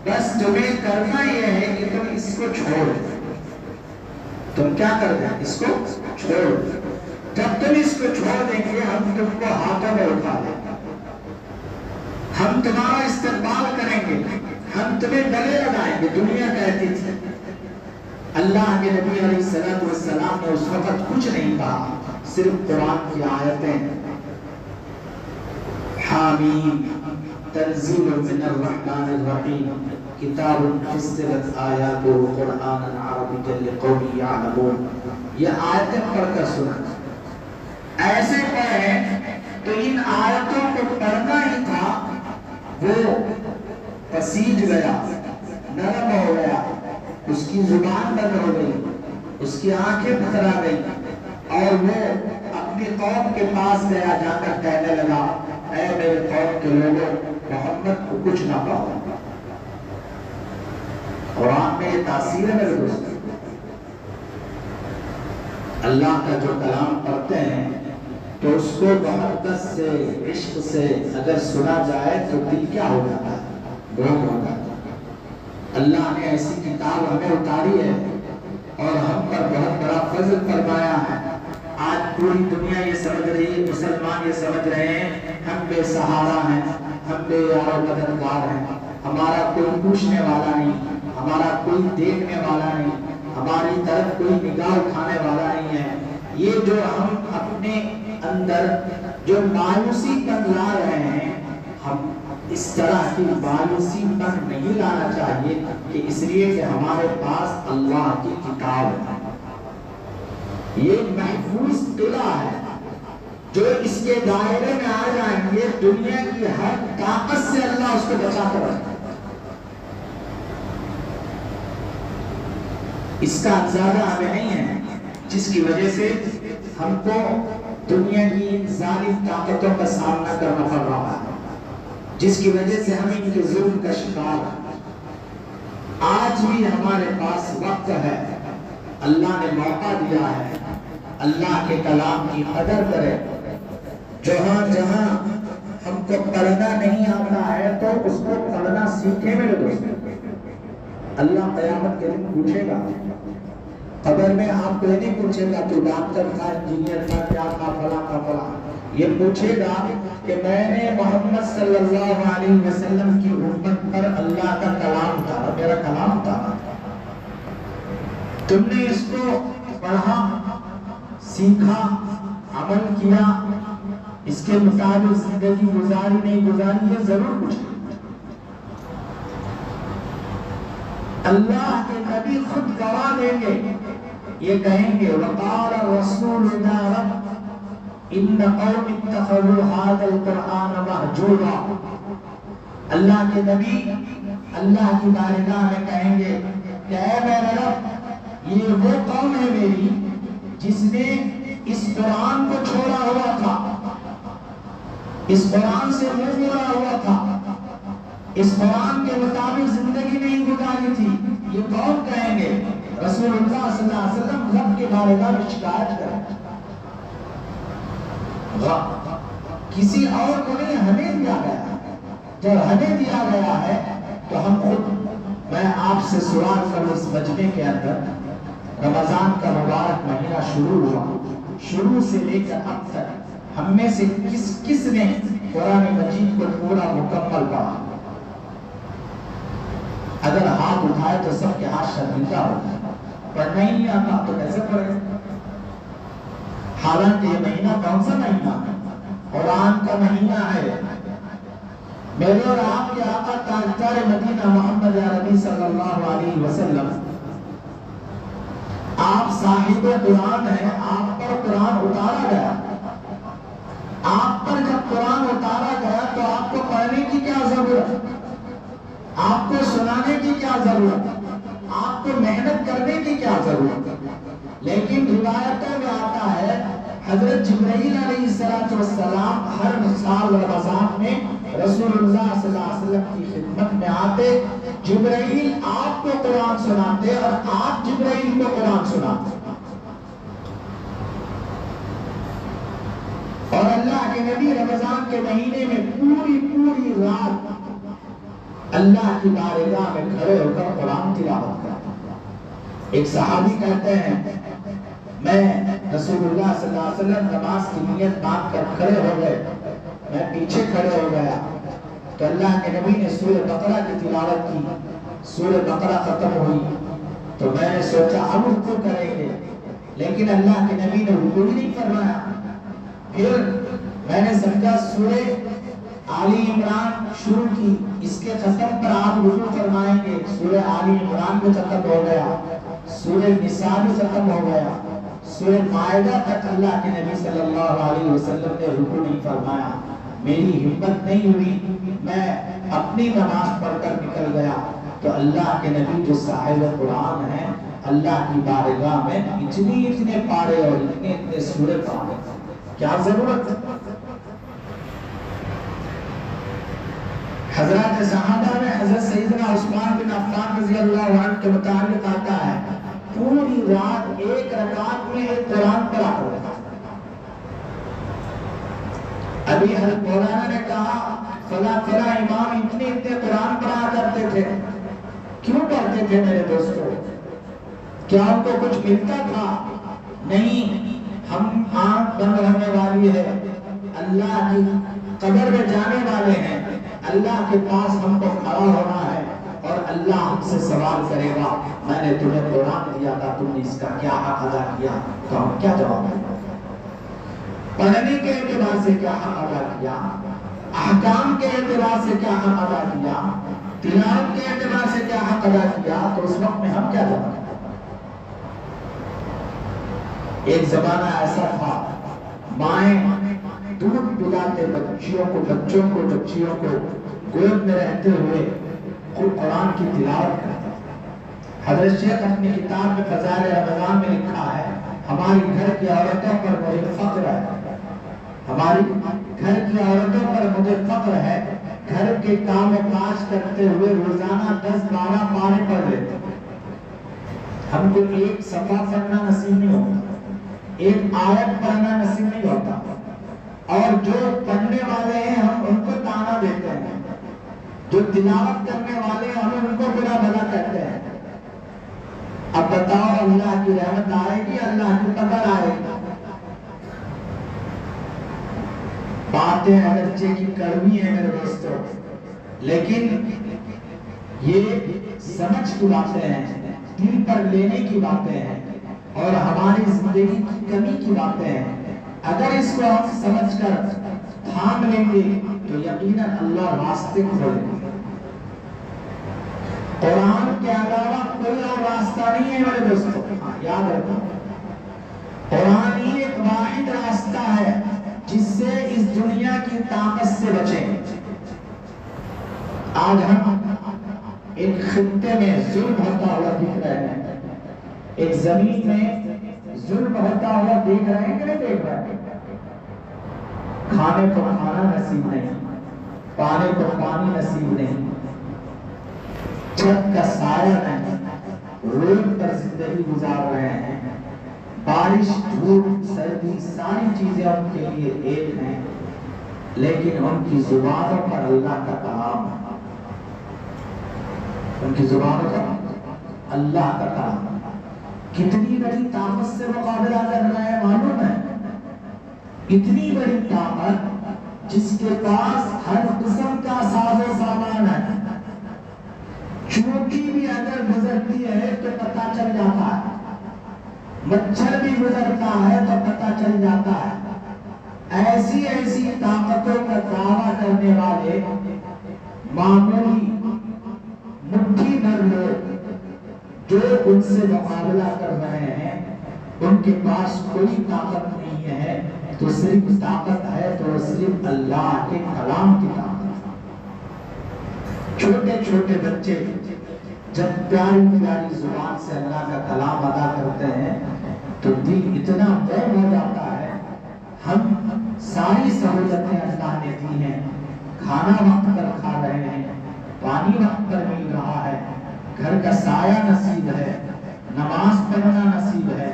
بس تمہیں کرنا یہ ہے کہ تم اس کو چھوڑ، تم کیا کر دیں، اس کو چھوڑ، جب تم اس کو چھوڑ دیں گے ہم تم کو ہاتھوں میں اٹھا دیں گے، ہم تمہارا استقبال کریں گے، ہم تمہیں گلے لگائیں گے۔ دنیا کہتی تھی، اللہ کے نبی علیہ السلام نے اس وقت کچھ نہیں کہا، صرف قرآن کی آیتیں، حامیم تنزیل من الرحمن الرحیم کتاب فصلت آیاتہ قرآنا عربیا لقوم یعلمون، یہ آیتیں پڑھ کر سنیں، ایسے پڑھیں تو ان آیتوں کو پڑھنا ہی تھا وہ پسیج گیا، نرم ہو گیا، اس کی زبان بند ہو گئی، اس کی آنکھیں پھترا گئی، اور وہ اپنی قوم کے پاس گیا، جا کر کہنے لگا اے میرے قوم کے لوگوں، محمد کو کچھ نہ کہو۔ قرآن میں یہ تاثیر ہے میرے دوست، اللہ کا جو کلام پڑھتے ہیں تو اس کو محبت سے، عشق سے اگر سنا جائے تو دل کیا ہو جاتا ہے، گرم ہو جاتا ہے۔ اللہ نے ایسی کتاب ہمیں اتاری ہے اور ہم پر بہت بڑا فضل فرمایا ہے۔ آج پوری دنیا یہ سمجھ رہی ہے، مسلمان یہ سمجھ رہے ہیں ہم بے سہارا ہیں، ہم بے یار و مددگار ہیں، ہمارا کوئی پوچھنے والا نہیں، ہمارا کوئی دیکھنے والا نہیں، ہماری طرف کوئی نگاہ اٹھانے والا نہیں ہے۔ یہ جو ہم اپنے اندر جو مایوسی پن لا رہے ہیں، ہم اس طرح کی مایوسی پن نہیں لانا چاہیے کہ اس لیے کہ ہمارے پاس اللہ کی کتاب ہے، یہ محفوظ قلعہ ہے، جو اس کے دائرے میں آ جائیں گے دنیا کی ہر طاقت سے اللہ اس کو بچا کر رکھے۔ اس کا اندازہ ہمیں نہیں ہے، جس کی وجہ سے ہم کو دنیا کی ان ظالم طاقتوں کا سامنا کرنا پڑ رہا ہے، جس کی وجہ سے ہم ان کے ظلم کا شکار ہیں۔ آج بھی ہمارے پاس وقت ہے، اللہ نے موقع دیا ہے، اللہ کے کلام کی قدر کرے۔ جہاں جہاں ہم کو پڑھنا نہیں آتا ہے تو اس کو پڑھنا سیکھے میرے دوست۔ اللہ قیامت کے دن پوچھے گا، قبر میں آپ کو نہیں پوچھے گا تو ڈاکٹر تھا، انجینئر تھا، کیا تھا، فلاں تھا، فلاں، یہ پوچھے گا کہ میں نے محمد صلی اللہ علیہ وسلم کی امت پر اللہ کا کلام اتارا، میرا کلام اتارا، تم نے اس کو پڑھا، سیکھا، عمل کیا، اس کے مطابق زندگی گزاری نہیں گزاری، یہ ضرور پوچھے۔ اللہ کے نبی خود گواہ دیں گے، یہ کہیں گے وقال رسول رب ان قوم اتخذوا هذا القرآن مهجورا، اللہ کے نبی اللہ کی بارگاہ میں کہیں گے کہ اے میرے رب، یہ وہ قوم ہے میری جس نے اس قرآن کو چھوڑا ہوا تھا، اس قرآن سے منہ موڑا ہوا تھا، اس قرآن کے مطابق زندگی نہیں گزاری تھی۔ یہ قوم کہیں گے، رسول اللہ صلی اللہ علیہ وسلم رب کے بارگاہ میں شکایت کریں، کسی اور کو نہیں، ہمیں دیا گیا، جب ہمیں دیا گیا ہے تو ہم خود، میں آپ سے سوال کروں، اس مجمع کے اندر رمضان کا مبارک مہینہ شروع ہوا، شروع سے لے کر اب تک ہم میں سے کس نے قرآن مجید کو پورا مکمل پڑھا؟ اگر ہاتھ اٹھائے تو سب کے ہاتھ شرمندہ ہو جائے، پڑھنا ہی نہیں آتا تو کیسے پڑھے؟ حالانکہ یہ مہینہ کون سا مہینہ ہے؟ قرآن کا مہینہ ہے۔ میرے اور آپ کے آقا تاجدار مدینہ محمد عربی صلی اللہ علیہ وسلم، آپ صاحب قرآن ہیں، آپ پر قرآن اتارا گیا، آپ پر جب قرآن اتارا گیا تو آپ کو پڑھنے کی کیا ضرورت، آپ کو سنانے کی کیا ضرورت، آپ کو محنت کرنے کی کیا ضرورت؟ لیکن روایتوں میں آتا ہے حضرت جبرائیل علیہ السلام ہر سال رمضان میں رسول اللہ صلی اللہ علیہ وسلم کی خدمت میں آتے، جبرائیل آپ کو قرآن سناتے اور آپ جبرائیل کو قرآن سناتے، اور اللہ کے نبی رمضان کے مہینے میں پوری رات اللہ کی بارگاہ میں کھڑے ہو کر قرآن تلاوت کرتے۔ ایک صحابی کہتے ہیں میں رسول اللہ صلی اللہ علیہ وسلم نماز کی نیت باندھ کر کھڑے ہو گئے، میں پیچھے کھڑے ہو گیا تو اللہ کے نبی نے سورہ بقرہ کی تلاوت کی، سورہ بقرہ ختم ہوئی تو میں نے سوچا اب رکوع کریں گے، لیکن اللہ کے نبی نے رکوع ہی نہیں فرمایا۔ پھر میں نے سمجھا سورہ آلی عمران شروع کی، اس کے ختم پر آپ رکوع فرمائیں گے، سورہ آلی عمران بھی ختم ہو گیا، سورہ نساء بھی ختم ہو گیا، سورہ مائدہ تک اللہ کے نبی صلی اللہ علیہ وسلم نے رکوع نہیں فرمایا۔ میری ہمت نہیں ہوئی، میں اپنی نماز پڑھ کر نکل گیا تو اللہ کے نبی جو صاحب قرآن ہیں اللہ کی بارگاہ میں اتنے پارے اور اتنے سورے پڑھے، کیا ضرورت ہے؟ حضرات صحابہ میں حضرت سیدنا عثمان بن عفان رضی اللہ عنہ کے متعلق آتا ہے پوری رات ایک رکعت میں ایک قرآن پڑھا کرتا۔ ابھی حضرت مولانا نے کہا فلاں امام اتنے قرآن پڑھا کرتے تھے، کیوں پڑھتے تھے میرے دوستو؟ کیا ان کو کچھ ملتا تھا؟ نہیں، ہم آنکھ بند ہونے والی ہے، اللہ کی قبر میں جانے والے ہیں، اللہ کے پاس ہم کو کھڑا ہونا ہے اور اللہ ہم سے سوال کرے گا میں نے تمہیں قرآن دیا تھا، تم نے اس کا کیا حق ادا کیا؟ تو ہم کیا جواب دیں؟ پڑھنے کے اعتبار سے کیا حق ادا کیا، احکام کے اعتبار سے کیا حق ادا کیا، تلاوت کے اعتبار سے کیا حق ادا کیا، تو اس وقت میں ہم کیا جواب دیں؟ ایک زمانہ ایسا تھا مائیں دودھ پلاتے بچیوں کو گود میں رہتے ہوئے قرآن کی تلاوت کرتے۔ حضرت شیخ اپنی کتاب میں فضائل رمضان میں لکھا ہے ہماری گھر کی عورتوں پر مجھے فخر ہے، ہماری گھر کی عورتوں پر مجھے فخر ہے، گھر کے کام و کاج کرتے ہوئے روزانہ 10-12 پارے پڑھ لیتے۔ ہم کو ایک صفحہ پڑھنا نصیب نہیں ہوتا، ایک آیت پڑھنا نصیب نہیں ہوتا، اور جو پڑھنے والے ہیں ہم ان کو تانا دیتے ہیں، جو تلاوت کرنے والے ہیں ہم ان کو برا بھلا کہتے ہیں۔ اب بتاؤ اللہ کی رحمت آئے گی، اللہ کی قدر آئے گی؟ باتیں اگرچہ کی کڑوی ہیں میرے دوستوں، لیکن یہ سمجھ کی باتیں ہیں، دل پر لینے کی باتیں ہیں اور ہماری زندگی کی کمی کی باتیں ہیں۔ اگر اس کو ہم سمجھ کر تھام لیں گے تو یقیناً اللہ راستے کھولے گا۔ قرآن کے علاوہ کوئی اور راستہ نہیں ہے میرے دوستوں، یاد رکھو قرآن ہی ایک واحد راستہ ہے جس سے اس دنیا کی طاقت سے بچیں۔ آج ہم ایک خطے میں ظلم ہوتا ہوا دیکھ رہے ہیں، ایک زمین میں ظلم ہوتا ہوا دیکھ رہے ہیں کہ نہیں دیکھ رہے ہیں؟ کھانے کو کھانا نصیب نہیں، پانے کو پانی نصیب نہیں، چھت کا سایہ نہیں، روڈ پر زندگی گزار رہے ہیں، بارش دھوپ سردی ساری چیزیں ان کے لیے ایک ہیں، لیکن ان کی زبانوں پر اللہ کا کلام ہے، ان کی زبانوں پر اللہ کا کلام ہے۔ کتنی بڑی طاقت سے مقابلہ کر رہا ہے معلوم ہے؟ اتنی بڑی طاقت جس کے پاس ہر قسم کا ساز و سامان ہے، چونٹی بھی اگر گزرتی ہے تو پتہ چل جاتا ہے، مچھر بھی گزرتا ہے تو پتہ چل جاتا ہے۔ ایسی طاقتوں کا دعویٰ کرنے والے معمولی مٹھی بھر لوگ جو ان سے مقابلہ کر رہے ہیں ان کے پاس کوئی طاقت نہیں ہے، تو صرف طاقت ہے تو صرف اللہ کے کلام کی طاقت ہے۔ چھوٹے چھوٹے بچے جب پیاری پیاری زبان سے اللہ کا کلام ادا کرتے ہیں تو دل اتنا بہت ہو جاتا ہے۔ ہم ساری سہولتیں اللہ نے دی ہیں، کھانا وقت پر کھا رہے ہیں، پانی وقت پر مل رہا ہے، گھر کا سایہ نصیب ہے، نماز پڑھنا نصیب ہے،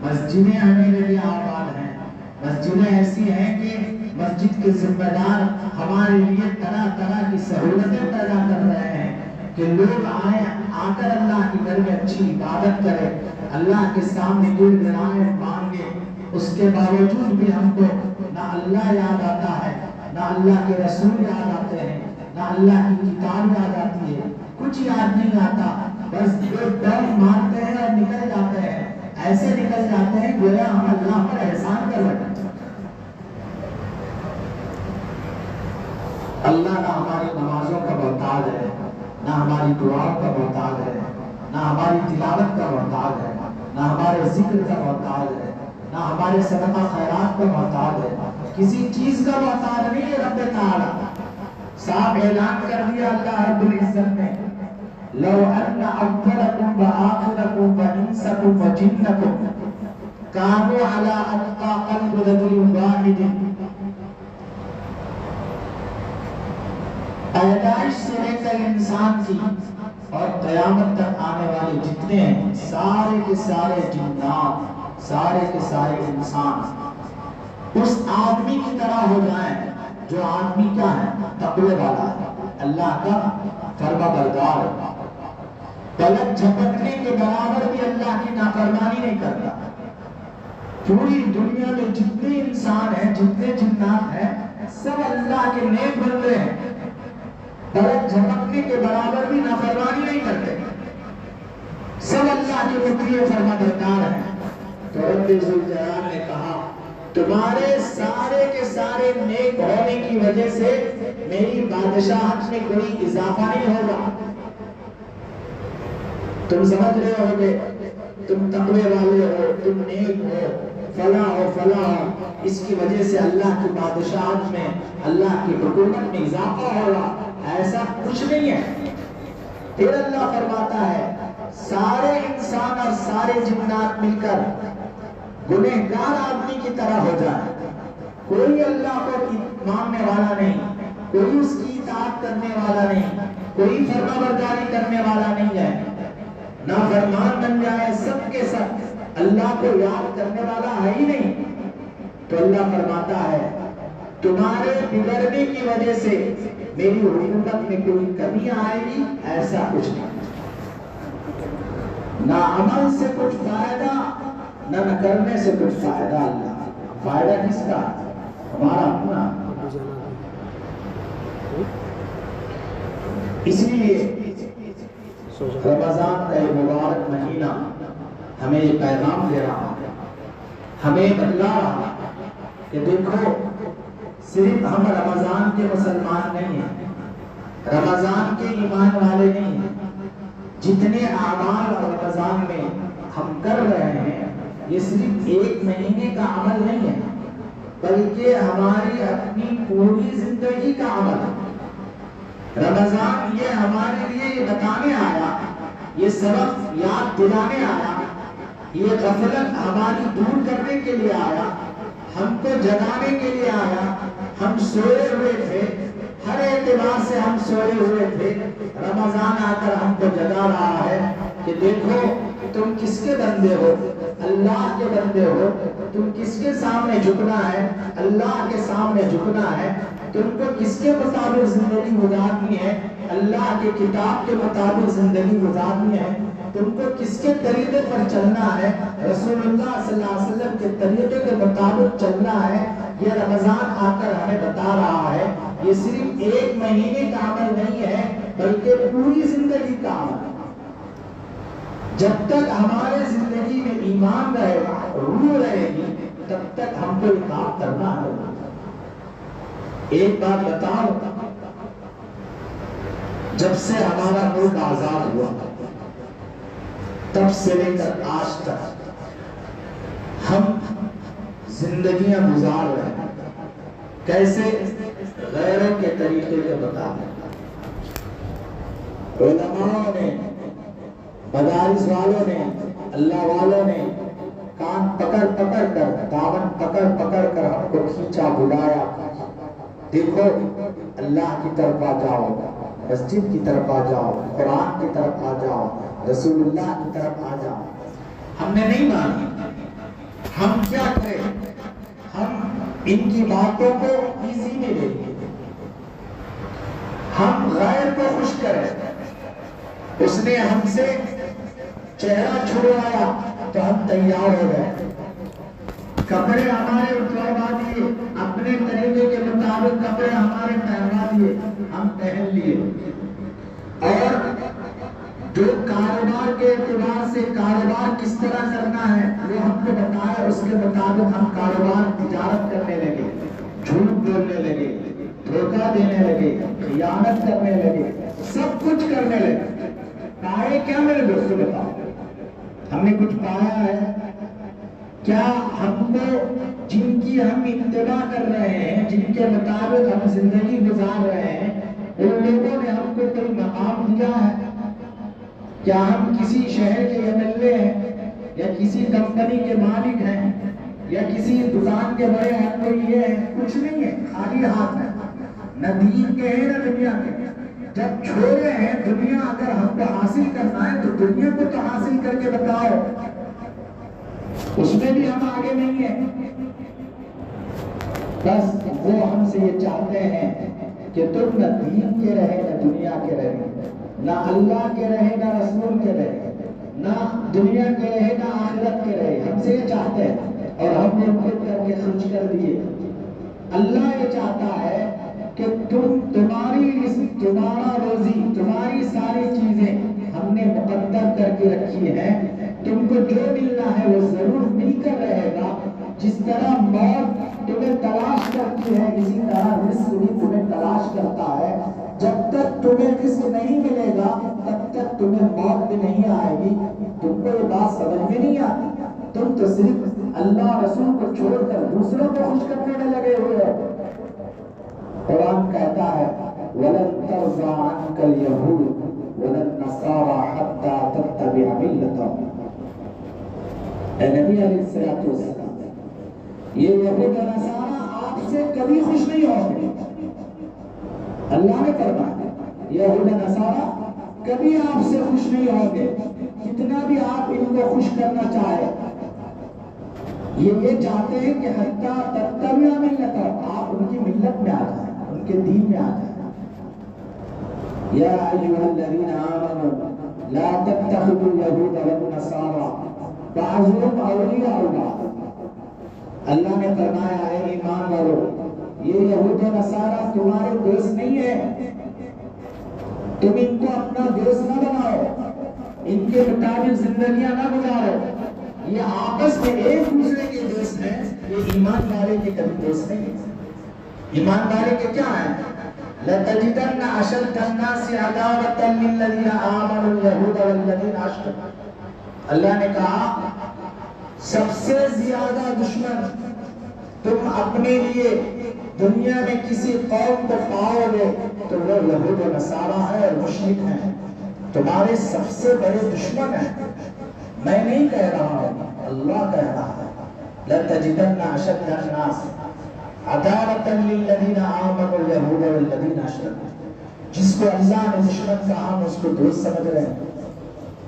مسجدیں ہمارے لیے آباد ہیں، مسجدیں ایسی ہیں کہ مسجد کے ذمہ دار ہمارے لیے طرح طرح کی سہولتیں پیدا کر رہے ہیں کہ لوگ آئیں، آ کر اللہ کے گھر میں اچھی عبادت کریں، اللہ کے سامنے گڑ گڑائیں، مانگے۔ اس کے باوجود بھی ہم کو نہ اللہ یاد آتا ہے، نہ اللہ کے رسول یاد آتے ہیں، نہ اللہ کی کتاب یاد آتی ہے، کچھ یاد نہیں آتا، بس دور مارتے ہیں اور نکل جاتے ہیں، ایسے نکل جاتے ہیں گویا ہم اللہ پر احسان کر رہے ہیں۔ اللہ نہ ہماری نمازوں کا محتاج ہے، نہ ہماری دعاؤں کا محتاج ہے، نہ ہماری تلاوت کا محتاج ہے، نہ ہمارے ذکر کا محتاج ہے، نہ ہمارے صدقہ خیرات کا محتاج ہے، کسی چیز کا محتاج نہیں ہے رب تعالیٰ۔ صاحب اعلان کر دیا اللہ رب العزت نے، لو ان اولکم وآخرکم وانسکم وجنکم کانوا علی اتقى قلب رجل واحد، پیدائش سے لے کر انسان کی اور قیامت تک آنے والے جتنے ہیں، سارے کے سارے جنات، سارے کے سارے انسان اس آدمی کی طرح ہو جائیں جو آدمی کیا ہے؟ تقوی والا ہے، اللہ کا فرما بردار ہے، پلک جھپکنے کے برابر بھی اللہ کی نافرمانی نہیں کرتا۔ پوری دنیا میں جتنے انسان ہیں، جتنے جنات ہیں، سب اللہ کے نیک بندے ہیں، پلک جھپکنے کے برابر بھی نافرمانی نہیں کرتے، سب اللہ کے مطیع فرما بردار ہیں۔ تو رب ذوالجلال نے کہا تمہارے سارے کے سارے نیک ہونے کی وجہ سے میری بادشاہت میں کوئی اضافہ نہیں ہوگا۔ تم سمجھ رہے ہوگے، تم تقوی والے ہو، تم نیک ہو، فلاں ہو فلاں ہو، اس کی وجہ سے اللہ کی بادشاہت میں، اللہ کی حکومت میں اضافہ ہوگا، ایسا کچھ نہیں ہے۔ پھر اللہ فرماتا ہے سارے انسان اور سارے جنات مل کر گنہگار آدمی کی طرح ہو جائے، کوئی اللہ کو ماننے والا نہیں، کوئی اس کی اطاعت کرنے والا نہیں، کوئی فرما برداری کرنے والا نہیں ہے، نافرمان بن جائے، سب کے سب اللہ کو یاد کرنے والا ہے ہی نہیں۔ تو اللہ فرماتا ہے تمہارے بگڑنے کی وجہ سے میری حکومت میں کوئی کمی آئے گی، ایسا کچھ نہیں، نہ عمل سے کچھ فائدہ، نہ کرنے سے کچھ فائدہ۔ اللہ فائدہ کس کا؟ ہمارا اپنا۔ اس لیے رمضان کا یہ مبارک مہینہ ہمیں یہ پیغام دے رہا ہے، ہمیں بتلا رہا ہے کہ دیکھو صرف ہم رمضان کے مسلمان نہیں ہیں، رمضان کے ایمان والے نہیں ہیں، جتنے اعمال رمضان میں ہم کر رہے ہیں یہ صرف ایک مہینے کا عمل نہیں ہے، بلکہ ہماری اپنی پوری زندگی کا عمل ہے۔ رمضان یہ ہمارے لیے یہ بتانے آیا، یہ سبق یاد دلانے آیا، یہ غفلت ہماری دور کرنے کے لیے آیا، ہم کو جگانے کے لیے آیا۔ ہم سوئے ہوئے تھے، ہر اعتبار سے ہم سوئے ہوئے تھے، رمضان آ کر ہم کو جگا رہا ہے کہ دیکھو تم کس کے بندے ہو؟ اللہ کے بندے ہو۔ تم کس کے سامنے جھکنا ہے؟ اللہ کے سامنے جھکنا ہے۔ تم کو کس کے مطابق زندگی گزارنی ہے؟ اللہ کے کتاب کے مطابق زندگی گزارنی ہے۔ تم کو کس کے طریقے پر چلنا ہے؟ رسول اللہ صلی اللہ علیہ وسلم کے طریقے کے مطابق چلنا ہے۔ یہ رمضان آ کر ہمیں بتا رہا ہے یہ صرف ایک مہینے کا عمل نہیں ہے بلکہ پوری زندگی کا عمل ہے۔ جب تک ہمارے زندگی میں ایمان رہے گا، روح رہے گی، تب تک ہم کو یہ کام کرنا ہوگا۔ ایک بات بتاؤ، جب سے ہمارا ملک آزاد ہوا تب سے لے کر آج تک ہم زندگیاں گزار رہے ہیں، کیسے؟ غیروں کے طریقے کے مطابق۔ علماء نے، مدارس والوں نے، اللہ والوں نے کان پکڑ پکڑ کر، دامن پکڑ پکڑ کر ہم کو کھینچا، بلایا، دیکھو اللہ کی طرف آ جاؤ، مسجد کی طرف آ جاؤ، قرآن کی طرف آ جاؤ، رسول اللہ کی طرف آ جاؤ۔ ہم نے نہیں مانی، ہم کیا کریں؟ ہم ان کی باتوں کو ایزی میں لیں گے، ہم غیر کو خوش کریں۔ اس نے ہم سے چہرہ چھڑوایا تو ہم تیار ہو گئے، کپڑے ہمارے اتروا دیے، اپنے طریقے کے مطابق کپڑے ہمارے پہنوا دیے، ہم پہن لیے۔ اور جو کاروبار کے اعتبار سے کاروبار کس طرح کرنا ہے وہ ہم کو بتایا، اس کے مطابق ہم کاروبار تجارت کرنے لگے، جھوٹ بولنے لگے، دھوکہ دینے لگے، خیانت کرنے لگے، سب کچھ کرنے لگے۔ پائے کیا میرے دوستوں بتاؤ؟ ہم نے کچھ پایا ہے کیا؟ ہم کو جن کی ہم اتباع کر رہے ہیں، جن کے مطابق ہم زندگی گزار رہے ہیں، ان لوگوں نے ہم کو کوئی مقام دیا ہے؟ کیا ہم کسی شہر کے MLA ہیں یا کسی کمپنی کے مالک ہیں یا کسی دکان کے بڑے ہیں؟ کوئی یہ ہے؟ کچھ نہیں ہے، خالی ہاتھ ہے، نہ دین کے ہیں نہ دنیا کے۔ جب چھوڑے ہیں دنیا، اگر ہم کو حاصل کرنا ہے تو دنیا کو تو حاصل کر کے بتاؤ، اس میں بھی ہم آگے نہیں ہیں۔ بس وہ ہم سے یہ چاہتے ہیں کہ تم نہ دین کے رہے نہ دنیا کے رہے، نہ اللہ کے رہے نہ رسول کے رہے، نہ دنیا کے رہے نہ آخرت کے رہے، ہم سے یہ چاہتے ہیں، اور ہم نے خود کر کے خرچ کر دیے۔ اللہ یہ چاہتا ہے کہ تمہاری تمہارا روزی، تمہاری ساری چیزیں ہم نے مقدر کر کے رکھی ہیں، تم کو جو ملنا ہے وہ ضرور مل کر رہے گا۔ جس طرح موت تمہیں تلاش کرتی ہے، اسی طرح رزق بھی تمہیں تلاش کرتا ہے۔ جب تک تمہیں رزق نہیں ملے گا تب تک تمہیں موت بھی نہیں آئے گی۔ تم کو یہ بات سمجھ میں نہیں آتی، تم تو صرف اللہ رسول کو چھوڑ کر دوسروں کو خوش کرنے میں لگے ہوئے ہو۔ قرآن کہتا ہے وَلَن تَرْضَىٰ عَنْكَ الْيَهُودُ وَلَا النَّصَارَىٰ حَتَّىٰ تَتَّبِعَ مِلَّتَهُمْ۔ اے نبی علیہ السلام، یہ یہود و نصارہ آپ سے کبھی خوش نہیں ہوں گے۔ اللہ نے فرمایا یہود و نصارہ کبھی آپ سے خوش نہیں ہوں گے، کتنا بھی آپ ان کو خوش کرنا چاہے۔ یہ چاہتے ہیں کہ حتیٰ تتبع ملتہم، آپ ان کی ملت میں آ جائیں، ان کے دین میں آ جائیں۔ یا ایھا الذین آمنوا لا تتخذوا اليہود والنصارى بعضهم اولیاء بعض۔ اللہ نے فرمایا اے ایمان والو، یہ یہود و نصارہ تمہارے دوست نہیں ہیں، تم ان کو اپنا دوست نہ بناؤ، ان کے مطابق زندگیاں نہ گزارو۔ یہ آپس میں ایک دوسرے کے دوست ہیں، یہ ایمان والے کے کبھی دوست نہیں ہیں۔ ایمان والے کے کیا ہیں؟ لَتَجِدَنَّ أَشَدَّ النَّاسِ عَدَاوَةً لِلَّذِينَ آمَنُوا الْيَهُودَ وَالَّذِينَ أَشْرَكُوا۔ اللہ نے کہا سب سے زیادہ دشمن تم اپنے لیے دنیا میں کسی قوم کو پاؤ گے تو وہ یہود و نصارہ ہے اور مشرک ہیں، تمہارے سب سے بڑے دشمن ہیں۔ میں نہیں کہہ رہا ہوں، اللہ کہہ رہا ہے لَتَجِدَنَّ أَشَدَّ النَّاسِ عَدَاوَةً لِلَّذِينَ آمَنُوا الْيَهُودَ وَالَّذِينَ أَشْرَكُوا۔ جس کو اللہ نے دشمن کہا ہم اس کو دوست سمجھ رہے ہیں۔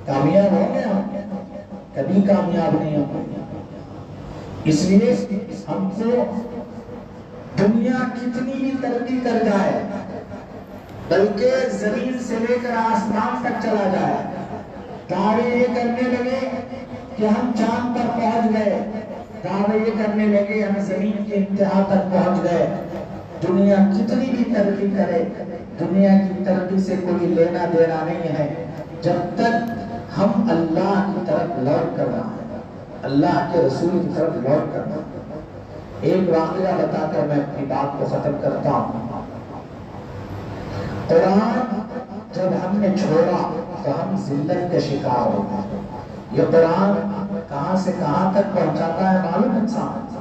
کامیاب ہوں گے ہم؟ کبھی کامیاب نہیں ہوں گے۔ اس لیے ہم کو دنیا کتنی بھی ترقی کر جائے، بلکہ زمین سے لے کر آسمان تک چلا جائے، دعوے یہ کرنے لگے کہ ہم چاند پر پہنچ گئے، دعوے یہ کرنے لگے ہم زمین کے انتہا تک پہنچ گئے، دنیا کتنی بھی ترقی کرے، دنیا کی ترقی سے کوئی لینا دینا نہیں ہے جب تک ہم اللہ کی طرف لوٹ کر رہے ہیں، اللہ کے رسول کی طرف لوٹ کر رہے ہیں۔ ایک واقعہ بتا کر میں اپنی بات کو ختم کرتا ہوں۔ قرآن جب ہم نے چھوڑا تو ہم ذلت کے شکار ہو گئے۔ یہ قرآن کہاں سے کہاں تک پہنچاتا ہے معلوم انسان؟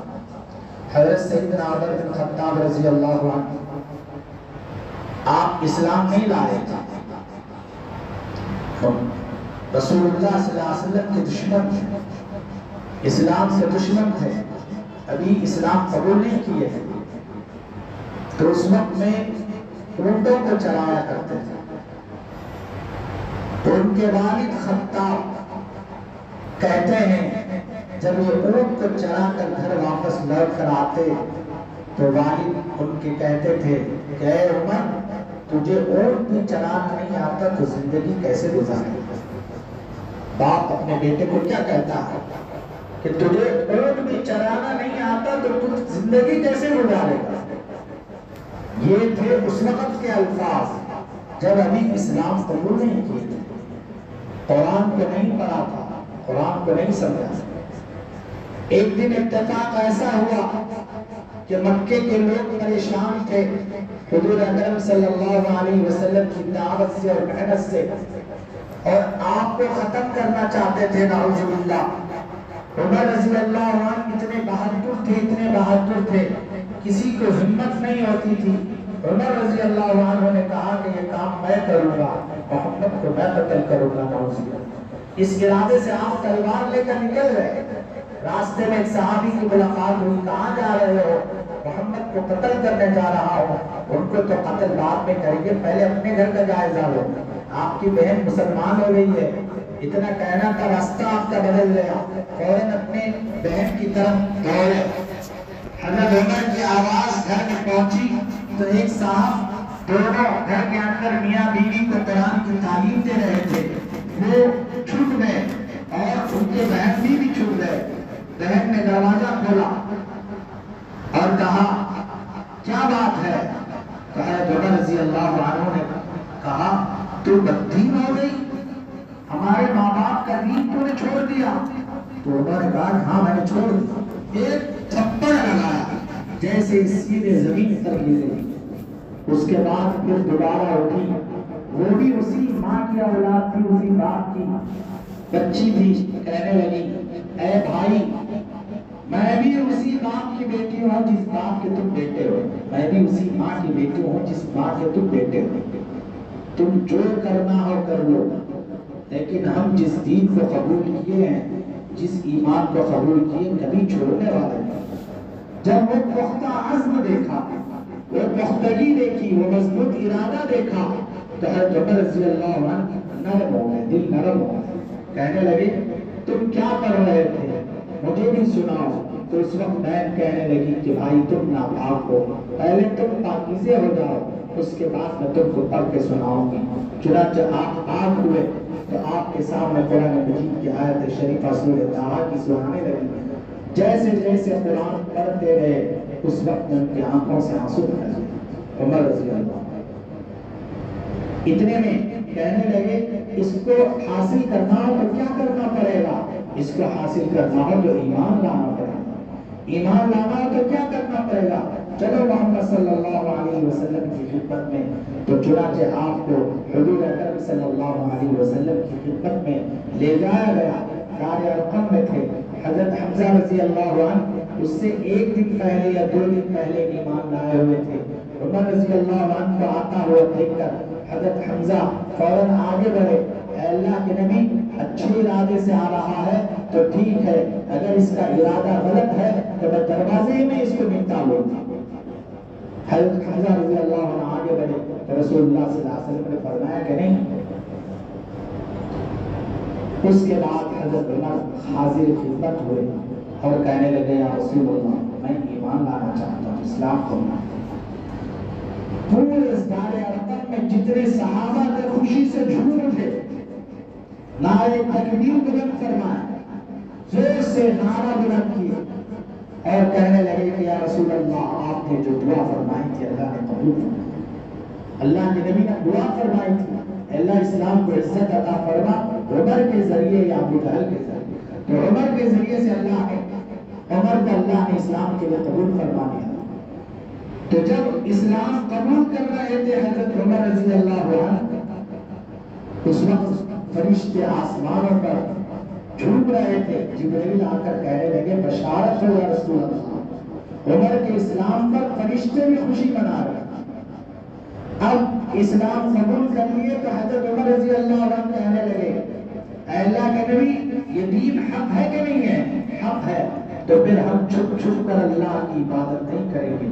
حضرت سیدنا عمر بن خطاب رضی اللہ عنہ، آپ اسلام نہیں لائے تھے، رسول اللہ صلی اللہ علیہ وسلم کے دشمن تھے، اسلام سے دشمن تھے، ابھی اسلام قبول نہیں کیے تھے۔ تو اس وقت میں اونٹوں کو چرایا کرتے تھے. تو ان کے والد خطاب کہتے ہیں جب یہ اونٹ کو چرا کر گھر واپس لوٹ کر آتے تو والد ان کے کہتے تھے کہ اے عمر تجھے اونٹ بھی چرانا نہیں آتا تو زندگی کیسے گزارے. باپ اپنے بیٹے کو کیا کہتا ہے کہ تجھے اونٹ بھی چرانا نہیں آتا تو تم زندگی کیسے گزارے گا. یہ تھے اس وقت کے الفاظ جب ابھی اسلام قبول نہیں کیے تھے, قرآن کو نہیں پڑھا تھا, قرآن کو نہیں سمجھا. ایک دن اتفاق ایسا ہوا کہ مکے کے لوگ پریشان تھے حضور اکرم صلی اللہ علیہ وسلم کی دعوت سے اور محنت سے, اور آپ کو ختم کرنا چاہتے تھے. نعوذ باللہ. عمر رضی اللہ عنہ اتنے بہادر تھے کسی کو ہمت نہیں ہوتی تھی. عمر رضی اللہ عنہ نے کہا کہ یہ کام میں کروں گا, محمد کو میں قتل کروں گا. نعوذ باللہ. اس ارادے سے آپ تلوار لے کر نکل گئے. راستے میں ایک صحابی کی ملاقات ہوئی. کہاں جا رہے ہو؟ محمد کو قتل کرنے جا رہا ہوں. ان کو تو قتل بعد میں کریں گے, پہلے اپنے گھر کا جائزہ لو. آپ کی بہن مسلمان ہو گئی ہے, اتنا کہنا کا راستہ آپ کا بدل گیا. فوراً اپنے بہن کی طرف دوڑے. حضرت عمر کی آواز گھر میں پہنچی تو ایک صاحب دونوں گھر کے اندر میاں بیوی کو قرآن کی تعلیم دے رہے تھے, وہ چھپ گئے اور ان کے بہن بھی چھپ گئے. بہن نے دروازہ کھولا اور کہا کیا بات ہے؟ عمر رضی اللہ عنہ نے کہا تو بددین ہو گئی, ہمارے ماں باپ کا دین تو نے چھوڑ دیا. تو عمر نے کہا ہاں میں نے چھوڑ دیا. ایک تھپڑ لگایا جیسے سیدھے زمین پر گر گئی. اس کے بعد پھر دوبارہ اٹھی, وہ بھی اسی ماں کی اولاد تھی, اسی باپ کی بچی تھی. کہنے لگی اے بھائی میں بھی اسی باپ کی بیٹی ہوں جس باپ کے تم بیٹے ہو, میں بھی اسی ماں کی بیٹی ہوں جس ماں کے تم بیٹے ہو. تم جو کرنا ہو کر لو, لیکن ہم جس دین کو قبول کیے ہیں, جس ایمان کو قبول کیے, کبھی چھوڑنے والے نہیں. جب وہ پختہ عزم دیکھا, وہ پختگی دیکھی, وہ مضبوط ارادہ دیکھا تو حضرت عمر رضی اللہ عنہ نرم ہو گئے, دل نرم ہو گئے. کہنے لگے تم کیا پڑھ رہے تھے, مجھے بھی سناؤ. تو اس وقت بہن کہنے لگی کہ بھائی تم ناپاک ہو, پہلے تم پاکیزے ہو جاؤ, اس کے بعد میں تم کو پڑھ کے سناؤں گی. چنانچہ آپ پاک ہوئے تو آپ کے سامنے قرآن مجید کی آیت شریفہ سورہ طٰہٰ کی سنانے لگی. جیسے جیسے قرآن پڑھتے گئے اس وقت ان کی آنکھوں سے آنسو بہہ گئے. عمر رضی اللہ اتنے میں کہنے لگے اس کو حاصل کرنا ہو تو کیا کرنا پڑے گا؟ اس کو حاصل کرنا ہو تو ایمان لانا پڑے گا. ایمان لانا ہو تو کیا کرنا پڑے گا؟ چلو محمد صلی اللہ علیہ وسلم کی خدمت میں. تو چنانچہ آپ کو حضور اکرم صلی اللہ علیہ وسلم کی خدمت میں لے جایا گیا. غار ارقم میں تھے حضرت حمزہ رضی اللہ عنہ, اس سے ایک دن پہلے یا 2 دن پہلے ایمان لائے ہوئے تھے. عمر رضی اللہ عنہ کو آتا ہوا دیکھ کر حضرت حمزہ فوراً آگے بڑھے. اے اللہ کے نبی اچھے ارادے سے آ رہا ہے تو ٹھیک ہے, اگر اس کا ارادہ غلط ہے تو میں دروازے میں اس کو نپٹا لوں گا. حضرت حمزہ رضی اللہ عنہ آگے بڑھے تو رسول اللہ صلی اللہ علیہ وسلم نے فرمایا کہ نہیں. اس کے بعد حضرت عمر حاضر خدمت ہوئے اور کہنے لگے یا رسول اللہ میں ایمان لانا چاہتا ہوں, اسلام قبول. پورے اس غار ارقم میں جتنے صحابہ تھے خوشی سے جھوم اٹھے, نعرے تکبیر بلند فرمائے, زور سے نعرہ بلند کیے اور کہنے لگے کہ یا رسول اللہ آپ نے جو دعا فرمائی تھی اللہ نے قبول فرمائی. اللہ کے نبی نے دعا فرمائی تھی اللہ اسلام کو عزت عطا فرما عمر کے ذریعے یا ابو جہل کے ذریعے. تو عمر کے ذریعے سے اللہ نے عمر کو اللہ نے اسلام کے لیے قبول فرما دیا. تو جب اسلام قبول کر رہے تھے حضرت عمر رضی اللہ عنہ, اس وقت فرشتے آسمانوں پر جھوم رہے تھے. جبرائیل آ کر کہنے لگے بشارت ہو یا رسول اللہ, عمر کے اسلام پر فرشتے بھی خوشی منا رہے. اب اسلام قبول کر لیے تو حضرت عمر رضی اللہ عنہ کہنے لگے اے اللہ کے نبی یہ دین حق ہے کہ نہیں ہے؟ حق ہے. تو پھر ہم چھپ چھپ کر اللہ کی عبادت نہیں کریں گے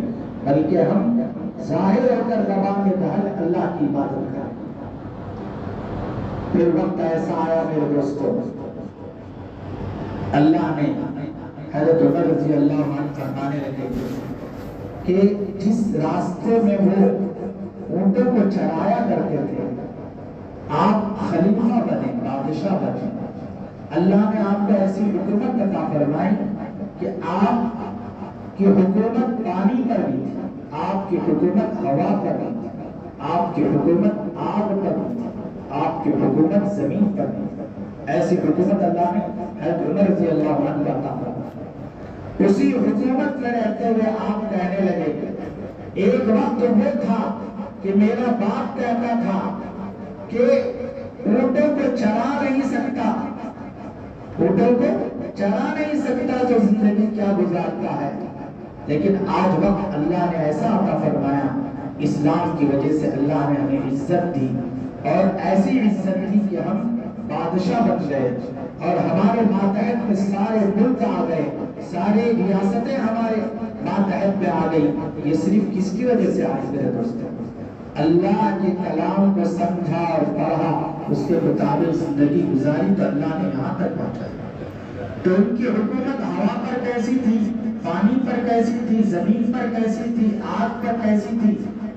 بلکہ ہم ظاہر ہو کر زبان میں بہل اللہ کی عبادت کریں۔ پھر وقت ایسا آیا میرے دوستوں، اللہ نے حضرت عمر رضی اللہ عنہ فرمانے لگے کہ جس راستے میں وہ اونٹوں کو چرایا کرتے تھے، آپ خلیفہ بنے، بادشاہ بنے، اللہ نے آپ کو ایسی حکومت عطا فرمائی کہ آپ کی حکومت پانی پر بھی تھی، آپ کی حکومت ہوا پر بھی تھی، آپ کی حکومت آگ پر بھی تھی، آپ کی حکومت زمین پر بھی تھی۔ ایسی حکومت اللہ نے حضرت عمر رضی اللہ عنہ کو عطا فرمائی۔ اسی حکومت میں رہتے ہوئے آپ کہنے لگے، ایک وقت وہ تھا کہ میرا باپ کہتا تھا کہ اونٹوں کو چرا نہیں سکتا، اونٹوں کو چرا نہیں سکتا جو زندگی کیا گزارتا ہے، لیکن آج وقت اللہ نے ایسا عطا فرمایا، اسلام کی وجہ سے اللہ نے ہمیں عزت دی، اور ایسی عزت دی کہ ہم بادشاہ بن گئے، اور ہمارے ماتحت میں سارے ملک آ گئے، ساری ریاستیں ہمارے ماتحت میں آ گئی۔ یہ صرف کس کی وجہ سے آئی میرے دوستوں؟ اللہ کے کلام کو سمجھا اور پڑھا، اس کے مطابق زندگی گزاری تو اللہ نے یہاں تک پہنچائی۔ تو ان کی حکومت ہوا پر کیسی تھی، پانی پر کیسی تھی، زمین پر کیسی تھی، آگ پر کیسی تھی،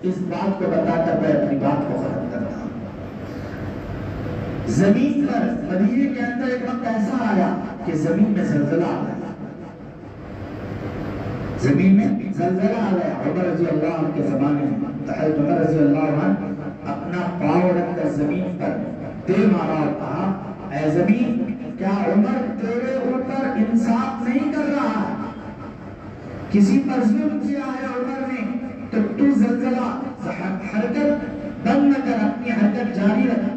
اس بات کو بتا کر میں اپنی بات کو ختم کرتا ہوں۔ زمین پر مدینے کے اندر ایک وقت ایسا آیا کہ زمین میں زلزلہ آ گیا، زمین میں زلزلہ آ گیا۔ عمر رضی اللہ عنہ کے زمانے میں حضرت عمر رضی اللہ عنہ اپنا پاؤں رکھ کر زمین پر دے مارا اور کہا، اے زمین، کیا عمر تیرے اوپر انصاف نہیں کر رہا ہے؟ کسی پر ظلم کیا ہے عمر نے تو تو زلزلہ حرکت بند نہ کر، اپنی حرکت جاری رکھ۔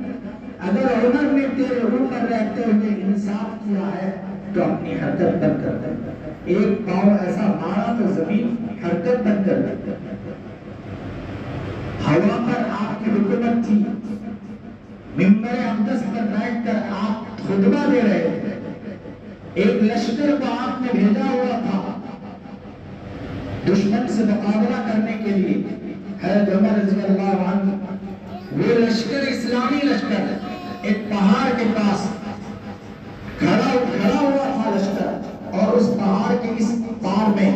اگر عمر نے تیرے اوپر رہتے ہوئے انصاف کیا ہے تو اپنی حرکت بند کر دے۔ ایک پاؤں ایسا مارا تو زمین حرکت بند کر دی۔ ہوا پر آپ کی حکومت تھی، منبر اقدس پر بیٹھ کر آپ خطبہ دے رہے تھے، ایک لشکر کو آپ نے بھیجا ہوا تھا دشمن سے مقابلہ کرنے کے لیے۔ حضرت عمر رضی اللہ عنہ وہ لشکر، اسلامی لشکر، ایک پہاڑ کے پاس کھڑا ہوا تھا لشکر، اور اس پہاڑ کے اس پار میں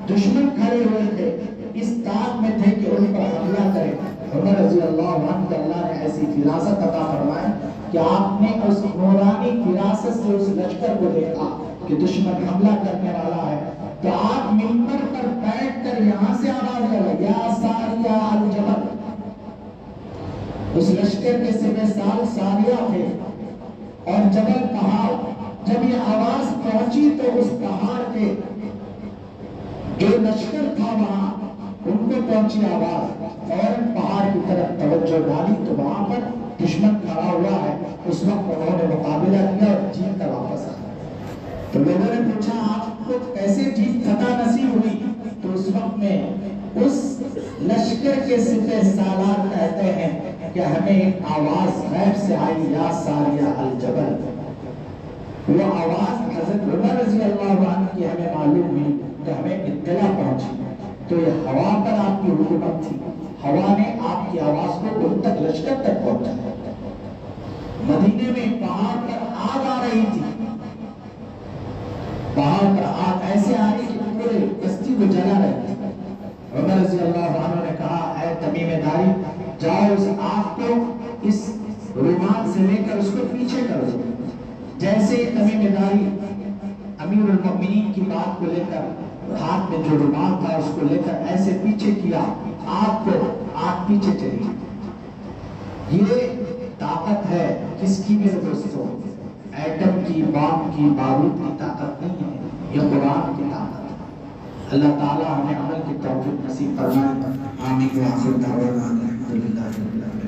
دشمن کھڑے ہوئے تھے، اس طاق میں تھے کہ ان پر حملہ کرے۔ عمر رضی اللہ عنہ کو اللہ نے ایسی فراست عطا فرمائی کہ آپ نے اس نورانی فراست سے اس لشکر کو دیکھا کہ دشمن حملہ کرنے والا ہے، تو آپ منبر پر بیٹھ کر یہاں سے آواز لگائی، یا ساریہ الجبل۔ اس لشکر کے سپہ سال ساریہ تھے اور جبل پہاڑ۔ جب یہ آواز پہنچی تو اس پہاڑ کے جو لشکر تھا وہاں ان کو پہنچی آواز، فوراً پہاڑ کی طرف توجہ ڈالی تو وہاں پر دشمن کھڑا ہوا ہے۔ اس وقت انہوں نے مقابلہ کیا اور جیت کر واپس آیا۔ تو لوگوں نے پوچھا آپ کو کیسے جیت فتح نصیب ہوئی؟ تو اس وقت میں اس لشکر کے سپہ سالار کہتے ہیں کہ ہمیں ایک آواز غیب سے آئی، یا ساریہ الجبل۔ وہ آواز حضرت عمر رضی اللہ عنہ کی ہمیں معلوم ہوئی کہ ہمیں اطلاع پہنچی۔ تو یہ ہوا پر آپ کی حکومت تھی، ہوا نے آپ کی آواز کو ان تک، لشکر تک پہنچا۔ مدینے میں پہاڑ پر آگ آ رہی تھی، پہاڑ پر آگ ایسے آ رہی کہ پورے بستی کو جلا رہی تھی۔ عمر رضی اللہ عنہ نے کہا، اے تمیم داری، جاؤ اس آگ کو اس رومال سے لے کر اس کو پیچھے کر دو۔ جیسے تمیم داری امیر المؤمنین کی بات کو لے کر ہاتھ میں جو رومال تھا اس کو لے کر ایسے پیچھے کیا، آگ پیچھے چلی۔ یہ طاقت ہے کس کی میرے دوستوں؟ ایٹم کی، بام کی، بارود کی طاقت نہیں ہے، یہ قرآن کی طاقت ہے۔ اللہ تعالی ہمیں عمل کی توفیق نصیب فرمائے۔ آمین۔ وآخر دعوانا الحمدللہ رب العالمین۔